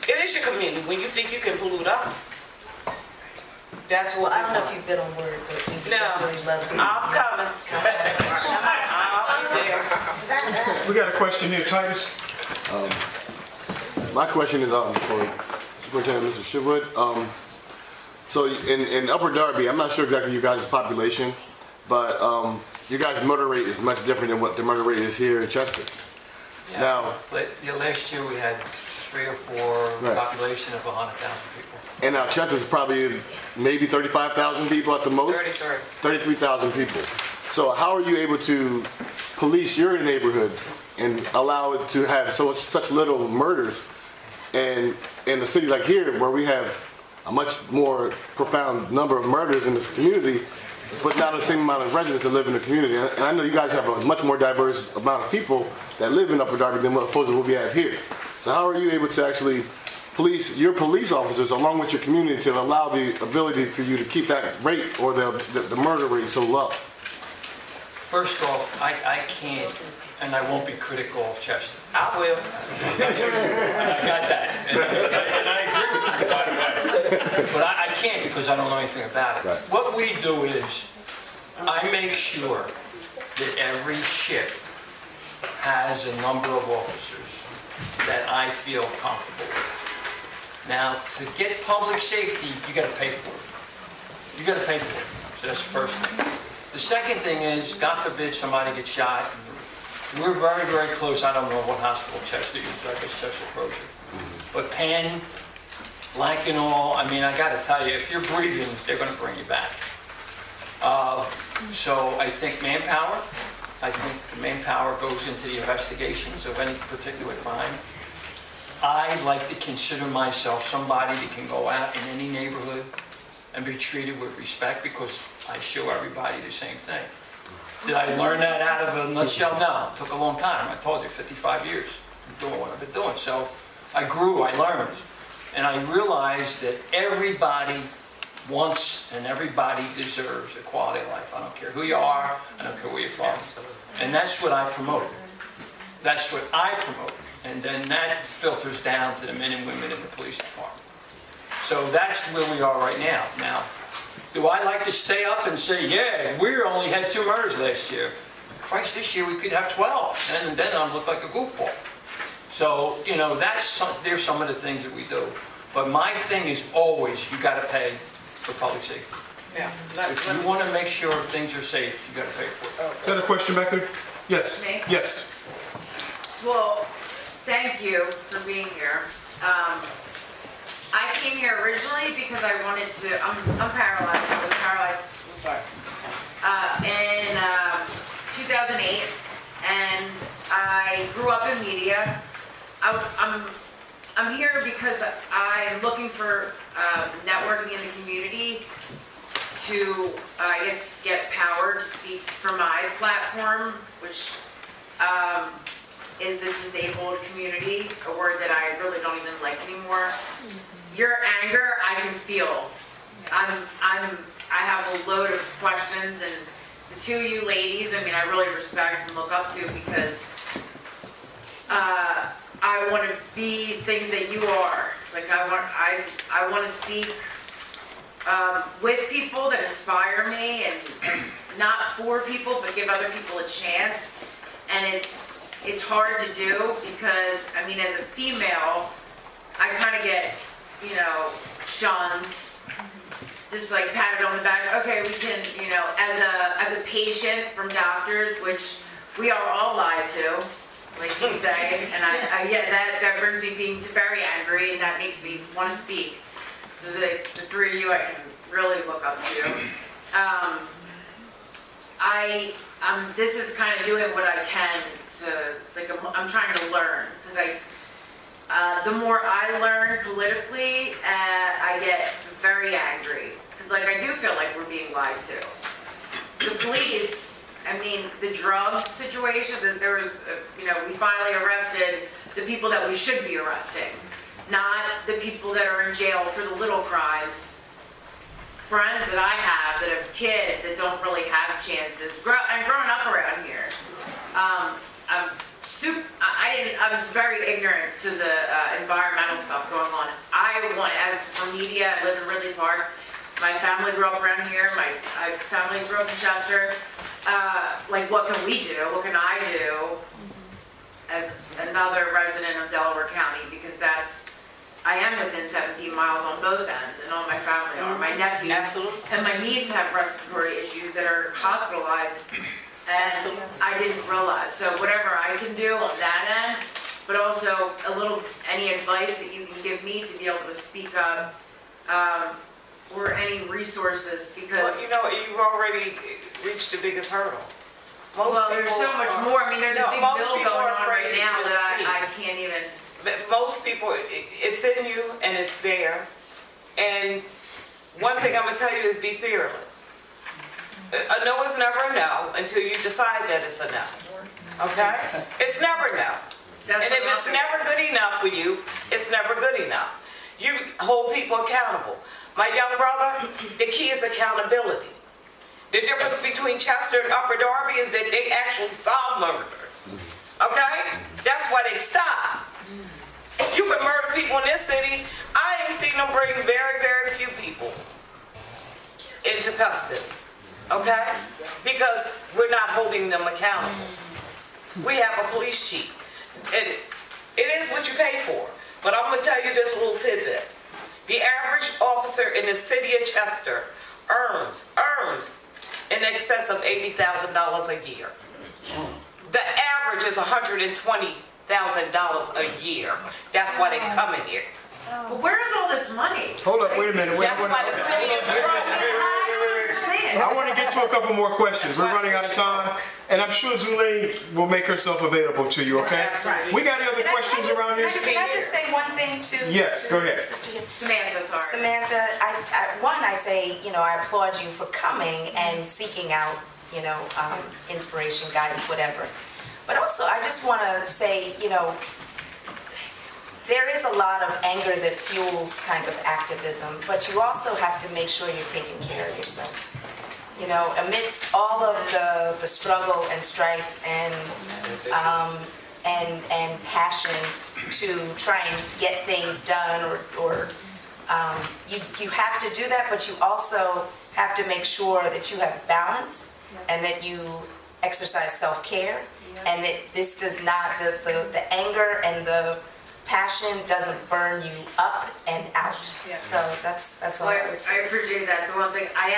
It is your community when you think you can pollute us. That's what I don't know if you've been on WURD, but we definitely love to. I'm coming. I'll be there. We got a question here, Titus. My question is for Superintendent Mr. Chitwood. So in Upper Darby, I'm not sure exactly your guys' population, but your guys' murder rate is much different than what the murder rate is here in Chester. Yeah, Now, last year we had 3 or 4 population of 100,000 people. And now Chester's probably maybe 35,000 people at the most? 33,000 people. So how are you able to police your neighborhood and allow it to have such little murders? And in a city like here, where we have a much more profound number of murders in this community, but not the same amount of residents that live in the community. And I know you guys have a much more diverse amount of people that live in Upper Darby than what opposed to what we have here. So how are you able to actually police your police officers along with your community to allow the ability for you to keep that rate or the murder rate so low? First off, I can't, and I won't be critical of Chester. I will. I got that. And I agree with you, by the way. But I can't because I don't know anything about it. Right. What we do is, I make sure that every shift has a number of officers that I feel comfortable with. Now, to get public safety, you got to pay for it. You got to pay for it. So that's the first thing. The second thing is, God forbid somebody gets shot. We're very, very close. I don't know what hospital Chester uses. I guess Chester Crozier. But Penn, Lankenau, I mean, I got to tell you, if you're breathing, they're going to bring you back. So I think manpower. I think the manpower goes into the investigations of any particular crime. I like to consider myself somebody that can go out in any neighborhood and be treated with respect because I show everybody the same thing. Did I learn that out of a nutshell? No, it took a long time. I told you, 55 years of doing what I've been doing. So I grew, I learned, and I realized that everybody wants and everybody deserves a quality of life. I don't care who you are, I don't care where you're from. And that's what I promote. That's what I promote. And then that filters down to the men and women in the police department. So that's where we are right now. Now, do I like to stay up and say, yeah, we only had 2 murders last year. Christ, this year we could have 12. And then I look like a goofball. So, you know, there's some of the things that we do. But my thing is always, you got to pay for public safety. Yeah. If you want to make sure things are safe, you got to pay for it. Is that a question back there? Yes. Me? Yes. Well, thank you for being here. I came here originally because I wanted to, I'm paralyzed, I was paralyzed, in 2008, and I grew up in media. I'm here because I'm looking for networking in the community to, I guess, get power to speak for my platform, which is the disabled community, a word that I really don't even like anymore. Your anger, I can feel. I have a load of questions, and the 2 of you ladies, I mean, I really respect and look up to because I want to be things that you are. Like I want to speak with people that inspire me, and not for people, but give other people a chance. And it's hard to do because, I mean, as a female, I kind of get, you know, shunned, just like patted on the back. Okay, we can, you know, as a patient from doctors, which we are all lied to, like you say, and I yeah, that brings me being very angry, and that makes me want to speak. So the 3 of you I can really look up to. This is kind of doing what I can to, like, I'm trying to learn, because the more I learn politically, I get very angry, because like I do feel like we're being lied to. The police, I mean, the drug situation, that there was, you know, we finally arrested the people that we should be arresting, not the people that are in jail for the little crimes. Friends that I have that have kids that don't really have chances. I'm growing up around here. I was very ignorant to the environmental stuff going on. As for media, I live in Ridley Park. My family grew up around here. My family grew up in Chester. Like, what can we do? What can I do as another resident of Delaware County? Because I am within 17 miles on both ends, and all my family are. My nephews and my niece have respiratory issues that are hospitalized, and I didn't realize. So whatever I can do on that end, but also any advice that you can give me to be able to speak up, or any resources, because... Well, you know, you've already reached the biggest hurdle. There's so much more. I mean, there's a big bill going on right now that I can't even... Most people, it's in you and it's there. And one thing I'm going to tell you is be fearless. A no is never a no until you decide that it's a no. Okay? It's never no. And if it's never good enough for you, it's never good enough. You hold people accountable. My young brother, the key is accountability. The difference between Chester and Upper Darby is that they actually solve murders. Okay? That's why they stop. You can murder people in this city. I ain't seen them bring very, very few people into custody. Okay? Because we're not holding them accountable. We have a police chief. And it is what you pay for. But I'm going to tell you this little tidbit. The average officer in the city of Chester earns in excess of $80,000 a year. The average is $120,000 a year. That's why they come in here. But where is all this money? Hold up, wait a minute. That's why the city is broke. I want to get to a couple more questions. We're running out of time, and I'm sure Zulene will make herself available to you, okay? Absolutely. We got any other questions around here? Can I just say one thing to Yes, go ahead. Samantha, sorry. Samantha, I say, I applaud you for coming and seeking out, inspiration, guidance, whatever. But also, I just want to say, there is a lot of anger that fuels kind of activism, but you also have to make sure you're taking care of yourself. Amidst all of the struggle and strife and passion to try and get things done, or you have to do that, but you also have to make sure that you have balance and that you exercise self-care, and that this does not, the anger and the passion doesn't burn you up and out. Yeah. So that's all I would say. I appreciate that. The one thing I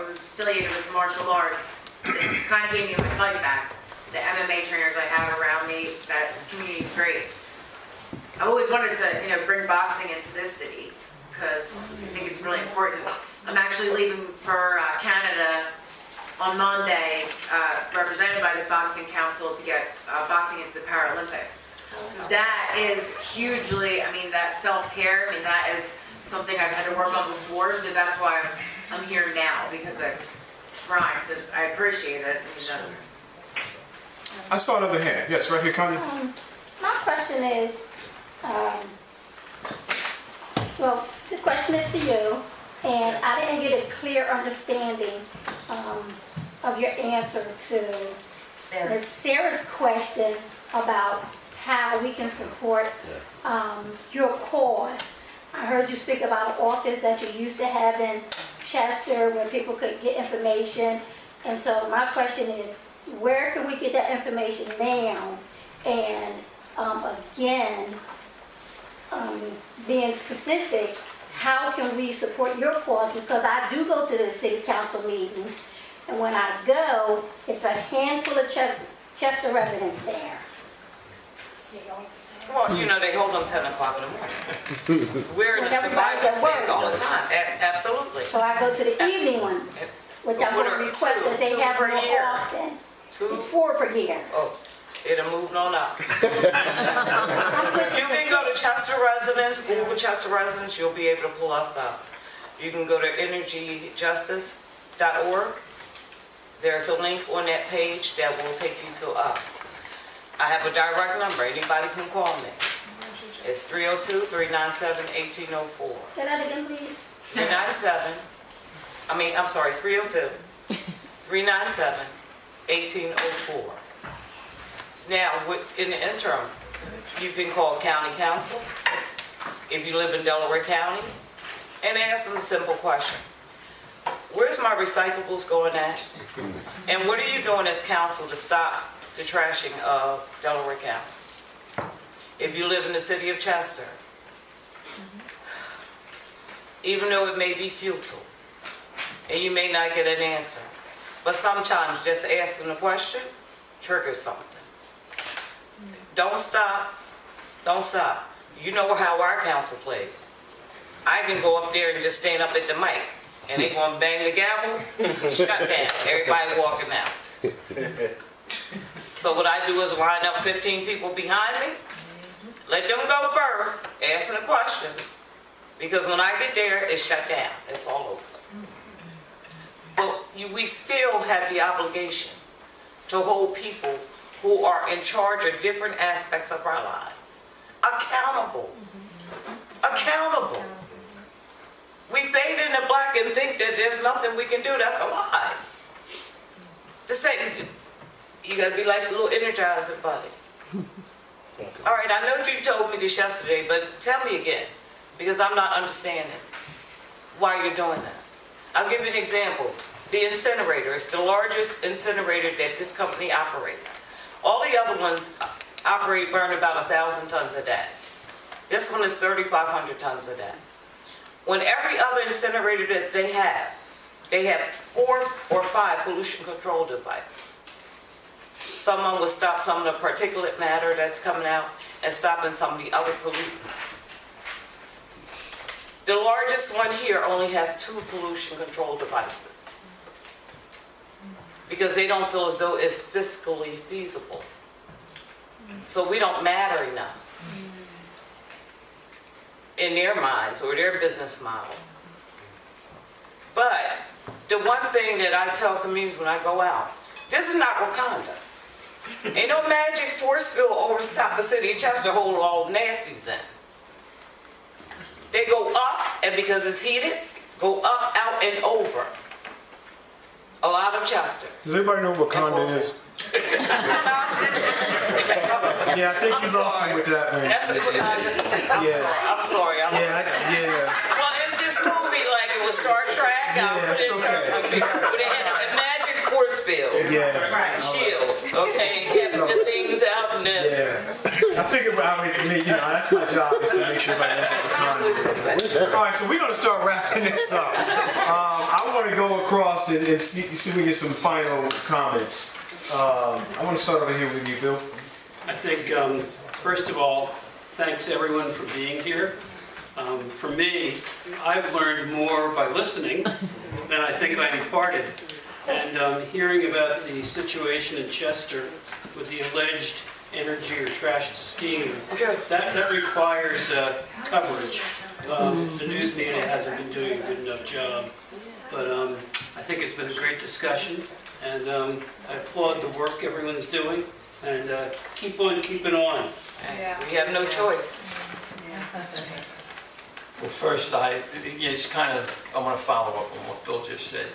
was affiliated with martial arts. It kind of gave me my fight back. The MMA trainers I have around me, that community is great. I always wanted to, bring boxing into this city because I think it's really important. I'm actually leaving for Canada on Monday, represented by the Boxing Council to get boxing into the Paralympics. So that is hugely, that self-care, that is something I've had to work on before, so that's why I'm here now, because I'm trying, so I appreciate it. I saw another hand. Yes, right here, Connie. My question is, the question is to you, and I didn't get a clear understanding of your answer to Sarah's question about how we can support your cause. I heard you speak about an office that you used to have in Chester where people could get information. And so my question is, where can we get that information now? And again, being specific, how can we support your cause? Because I do go to the city council meetings, and when I go, it's a handful of Chester residents there. Well, they hold them 10 o'clock in the morning. We're in a survival stand all the time. Absolutely. So I go to the evening ones, which I would request that they have more often. It's 4 per year. Oh, it'll move on up. You can go to Chester Residents, Google Chester Residents, you'll be able to pull us up. You can go to energyjustice.org. There's a link on that page that will take you to us. I have a direct number. Anybody can call me. It's 302-397-1804. Say that again, please. 302-397-1804. Now, in the interim, you can call county council if you live in Delaware County and ask them a simple question. Where's my recyclables going at? And what are you doing as council to stop the trashing of Delaware County? If you live in the city of Chester, even though it may be futile and you may not get an answer, but sometimes just asking the question triggers something. Don't stop. Don't stop. You know how our council plays. I can go up there and just stand up at the mic and they gonna bang the gavel, shut down, everybody walking out. So what I do is line up 15 people behind me, let them go first, asking the questions, because when I get there, it's shut down, it's all over. but we still have the obligation to hold people who are in charge of different aspects of our lives accountable. Accountable. We fade in the black and think that there's nothing we can do. That's a lie. The same, you gotta be like the little Energizer buddy. All right, I know you told me this yesterday, but tell me again, because I'm not understanding why you're doing this. I'll give you an example. The incinerator is the largest incinerator that this company operates. All the other ones burn about 1,000 tons a day. This one is 3,500 tons a day. When every other incinerator that they have 4 or 5 pollution control devices. Some of them will stop some of the particulate matter that's coming out and stopping some of the other pollutants. The largest one here only has 2 pollution control devices because they don't feel as though it's fiscally feasible. So we don't matter enough in their minds or their business model. But the one thing that I tell communities when I go out, this is not Wakanda. Ain't no magic force field over the top of the city of Chester hold all the nasties in. They go up, and because it's heated, go up, out, and over. A lot of Chester. Does everybody know what Wakanda is? Yeah, I think you lost him with that one. I'm sorry. Yeah. Well, it's this movie like it was Star Trek. Yeah, it's okay. But it had a magic force field. Yeah. Shield. Okay, kept the things out and then. Yeah. I figured that's my job is to make sure everybody knows what Wakanda is. All right, so we're going to start wrapping this up. I want to go across and see if we get some final comments. I want to start over here with you, Bill. I think, first of all, thanks everyone for being here. For me, I've learned more by listening than I think I imparted. And hearing about the situation in Chester with the alleged energy or trash to steam, that requires coverage. The news media hasn't been doing a good enough job. But I think it's been a great discussion, and I applaud the work everyone's doing, and keep on keeping on. We have no choice. Well, first, I want to follow up on what Bill just said.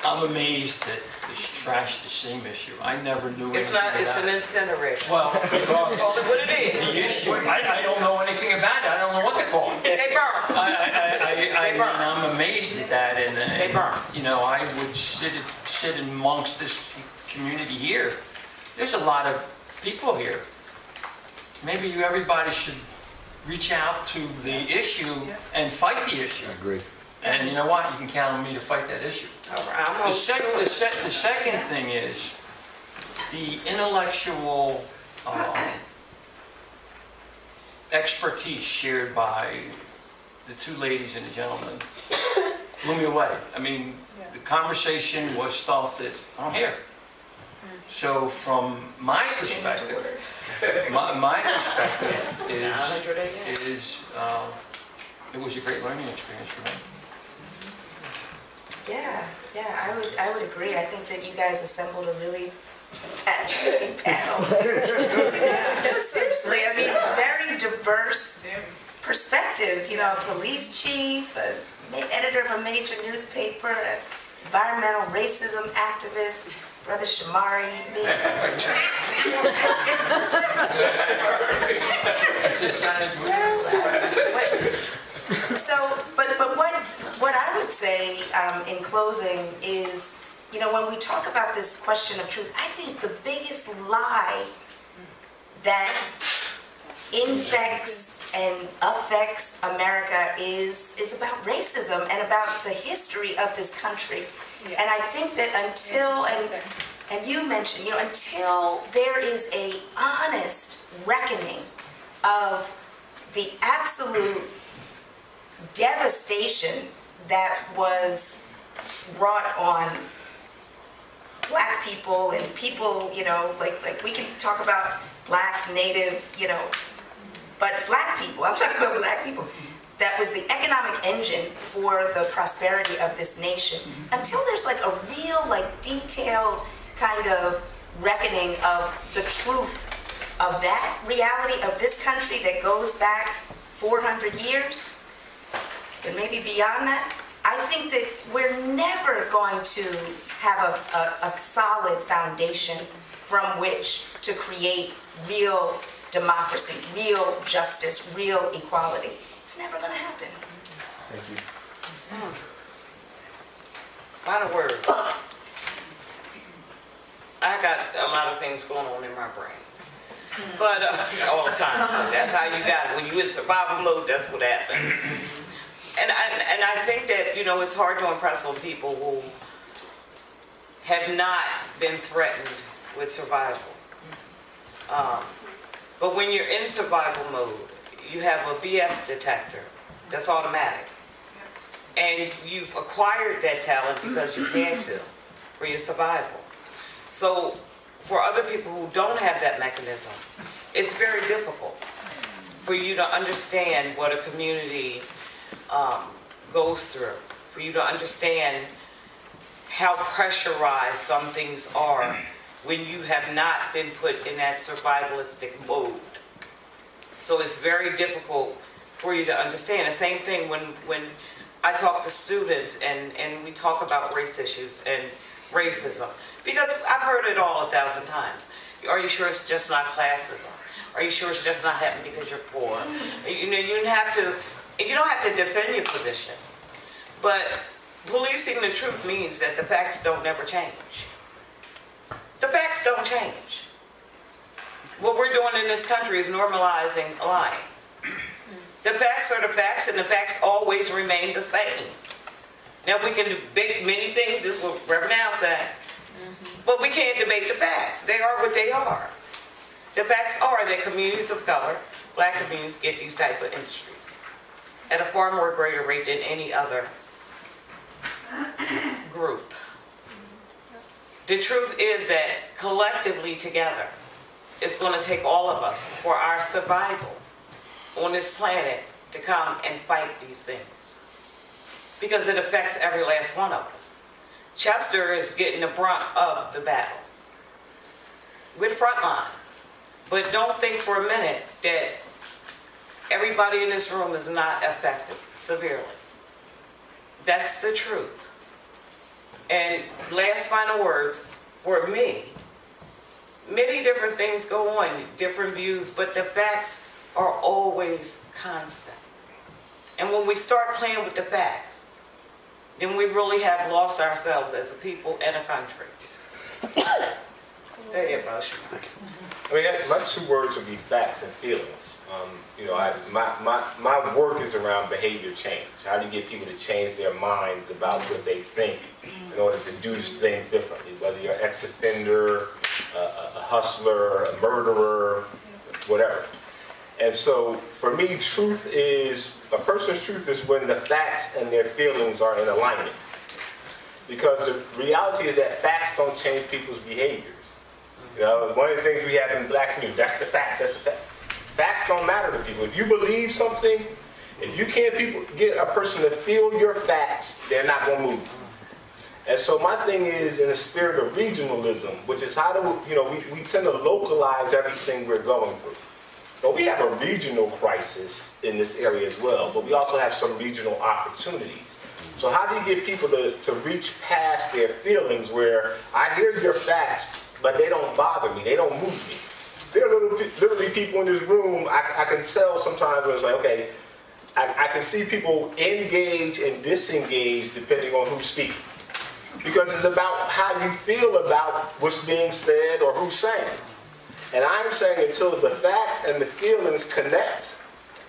I'm amazed at this trash to steam issue. I never knew it's anything not. about It's an it. incinerator. Well, That's all what it is. The issue, I don't know anything about it. I don't know what to call it. They burn. I mean, I'm amazed at that, and they burn. You know, I would sit amongst this community here. There's a lot of people here. Maybe everybody should reach out to the issue and fight the issue. I agree. And you know what? You can count on me to fight that issue. The second thing is the intellectual expertise shared by the 2 ladies and the gentleman blew me away. I mean, the conversation was stuff that I don't hear. So from my perspective, my perspective is it was a great learning experience for me. Yeah, I would agree. I think that you guys assembled a really fascinating panel. No, seriously, I mean, very diverse perspectives. You know, a police chief, an editor of a major newspaper, an environmental racism activist, Brother Shomari, me. So, but what I would say in closing is, you know, when we talk about this question of truth, I think the biggest lie that infects and affects America is about racism and about the history of this country. Yeah. And I think that until, and you mentioned, you know, until there is a honest reckoning of the absolute devastation that was brought on Black people and people, you know, like we can talk about Black, Native, you know, but Black people, I'm talking about Black people. that was the economic engine for the prosperity of this nation, until there's like a real, like detailed kind of reckoning of the truth of that reality of this country that goes back 400 years, and maybe beyond that, I think that we're never going to have a solid foundation from which to create real democracy, real justice, real equality. It's never going to happen. Thank you. Final word. I got a lot of things going on in my brain. But all the time. That's how you got it. When you're in survival mode, that's what happens. And I think that, you know, it's hard to impress on people who have not been threatened with survival. But when you're in survival mode, you have a BS detector that's automatic. And you've acquired that talent because you had to for your survival. So for other people who don't have that mechanism, it's very difficult for you to understand what a community goes through, for you to understand how pressurized some things are when you have not been put in that survivalistic mode. So it's very difficult for you to understand. The same thing when I talk to students and we talk about race issues and racism, because I've heard it all 1,000 times. Are you sure it's just not classism? Are you sure it's just not happening because you're poor? You know, you don't have to defend your position. But policing the truth means that the facts don't never change. The facts don't change. What we're doing in this country is normalizing lying. The facts are the facts, and the facts always remain the same. Now, we can debate many things, this is what Reverend Al said, but we can't debate the facts. They are what they are. The facts are that communities of color, black communities, get these type of industries at a far more greater rate than any other group. The truth is that collectively together, it's going to take all of us for our survival on this planet to come and fight these things. Because it affects every last one of us. Chester is getting the brunt of the battle. We're frontline. But don't think for a minute that everybody in this room is not affected severely. That's the truth. And last final words, for me, many different things go on, different views, but the facts are always constant. And when we start playing with the facts, then we really have lost ourselves as a people and a country. Hey, I mean, my two words would be facts and feelings. You know, my work is around behavior change. How do you get people to change their minds about what they think in order to do things differently? Whether you're an ex-offender, a hustler, a murderer, whatever. And so, for me, truth is, a person's truth is when the facts and their feelings are in alignment. Because the reality is that facts don't change people's behaviors. You know, one of the things we have in black community, that's the facts, that's the fact. Facts don't matter to people. If you believe something, if you can't get a person to feel your facts, they're not going to move. And so my thing is in the spirit of regionalism, which is how do we tend to localize everything we're going through. But we have a regional crisis in this area as well, but we also have some regional opportunities. So how do you get people to reach past their feelings where I hear your facts, but they don't bother me, they don't move me? There are literally people in this room, I can tell sometimes when it's like, okay, I can see people engage and disengage depending on who's speaking. Because it's about how you feel about what's being said or who's saying it. And I'm saying until the facts and the feelings connect,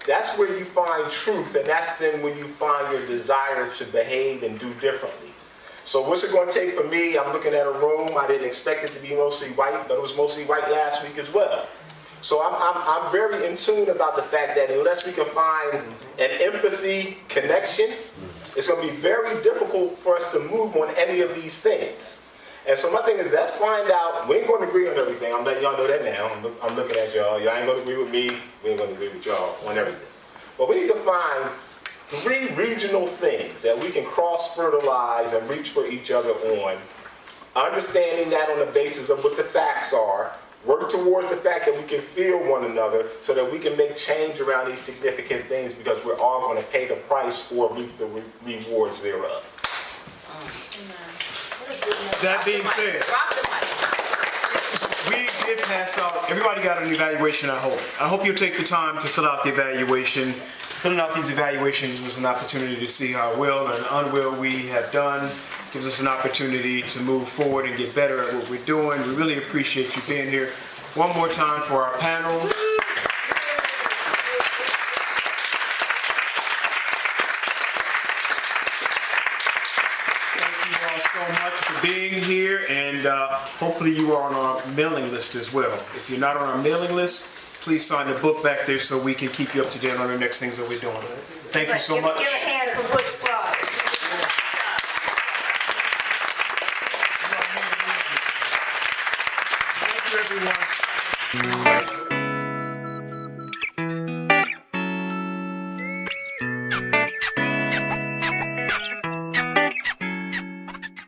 that's where you find truth, and that's then when you find your desire to behave and do differently. So what's it going to take for me? I'm looking at a room. I didn't expect it to be mostly white, but it was mostly white last week as well. So I'm very in tune about the fact that unless we can find an empathy connection, it's going to be very difficult for us to move on any of these things. And so my thing is, let's find out. We ain't going to agree on everything. I'm letting y'all know that now. I'm looking at y'all. Y'all ain't going to agree with me. We ain't going to agree with y'all on everything. But we need to find 3 regional things that we can cross-fertilize and reach for each other on, understanding that on the basis of what the facts are, work towards the fact that we can feel one another so that we can make change around these significant things, because we're all going to pay the price or reap the rewards thereof. That being said, we did pass out, everybody got an evaluation, I hope. I hope you'll take the time to fill out the evaluation. Filling out these evaluations gives us an opportunity to see how well and unwell we have done. Gives us an opportunity to move forward and get better at what we're doing. We really appreciate you being here. One more time for our panel. Thank you all so much for being here, and hopefully you are on our mailing list as well. If you're not on our mailing list, please sign the book back there so we can keep you up to date on the next things that we're doing. Thank you so much. Give a hand for Butch Slaughter. Thank you, everyone.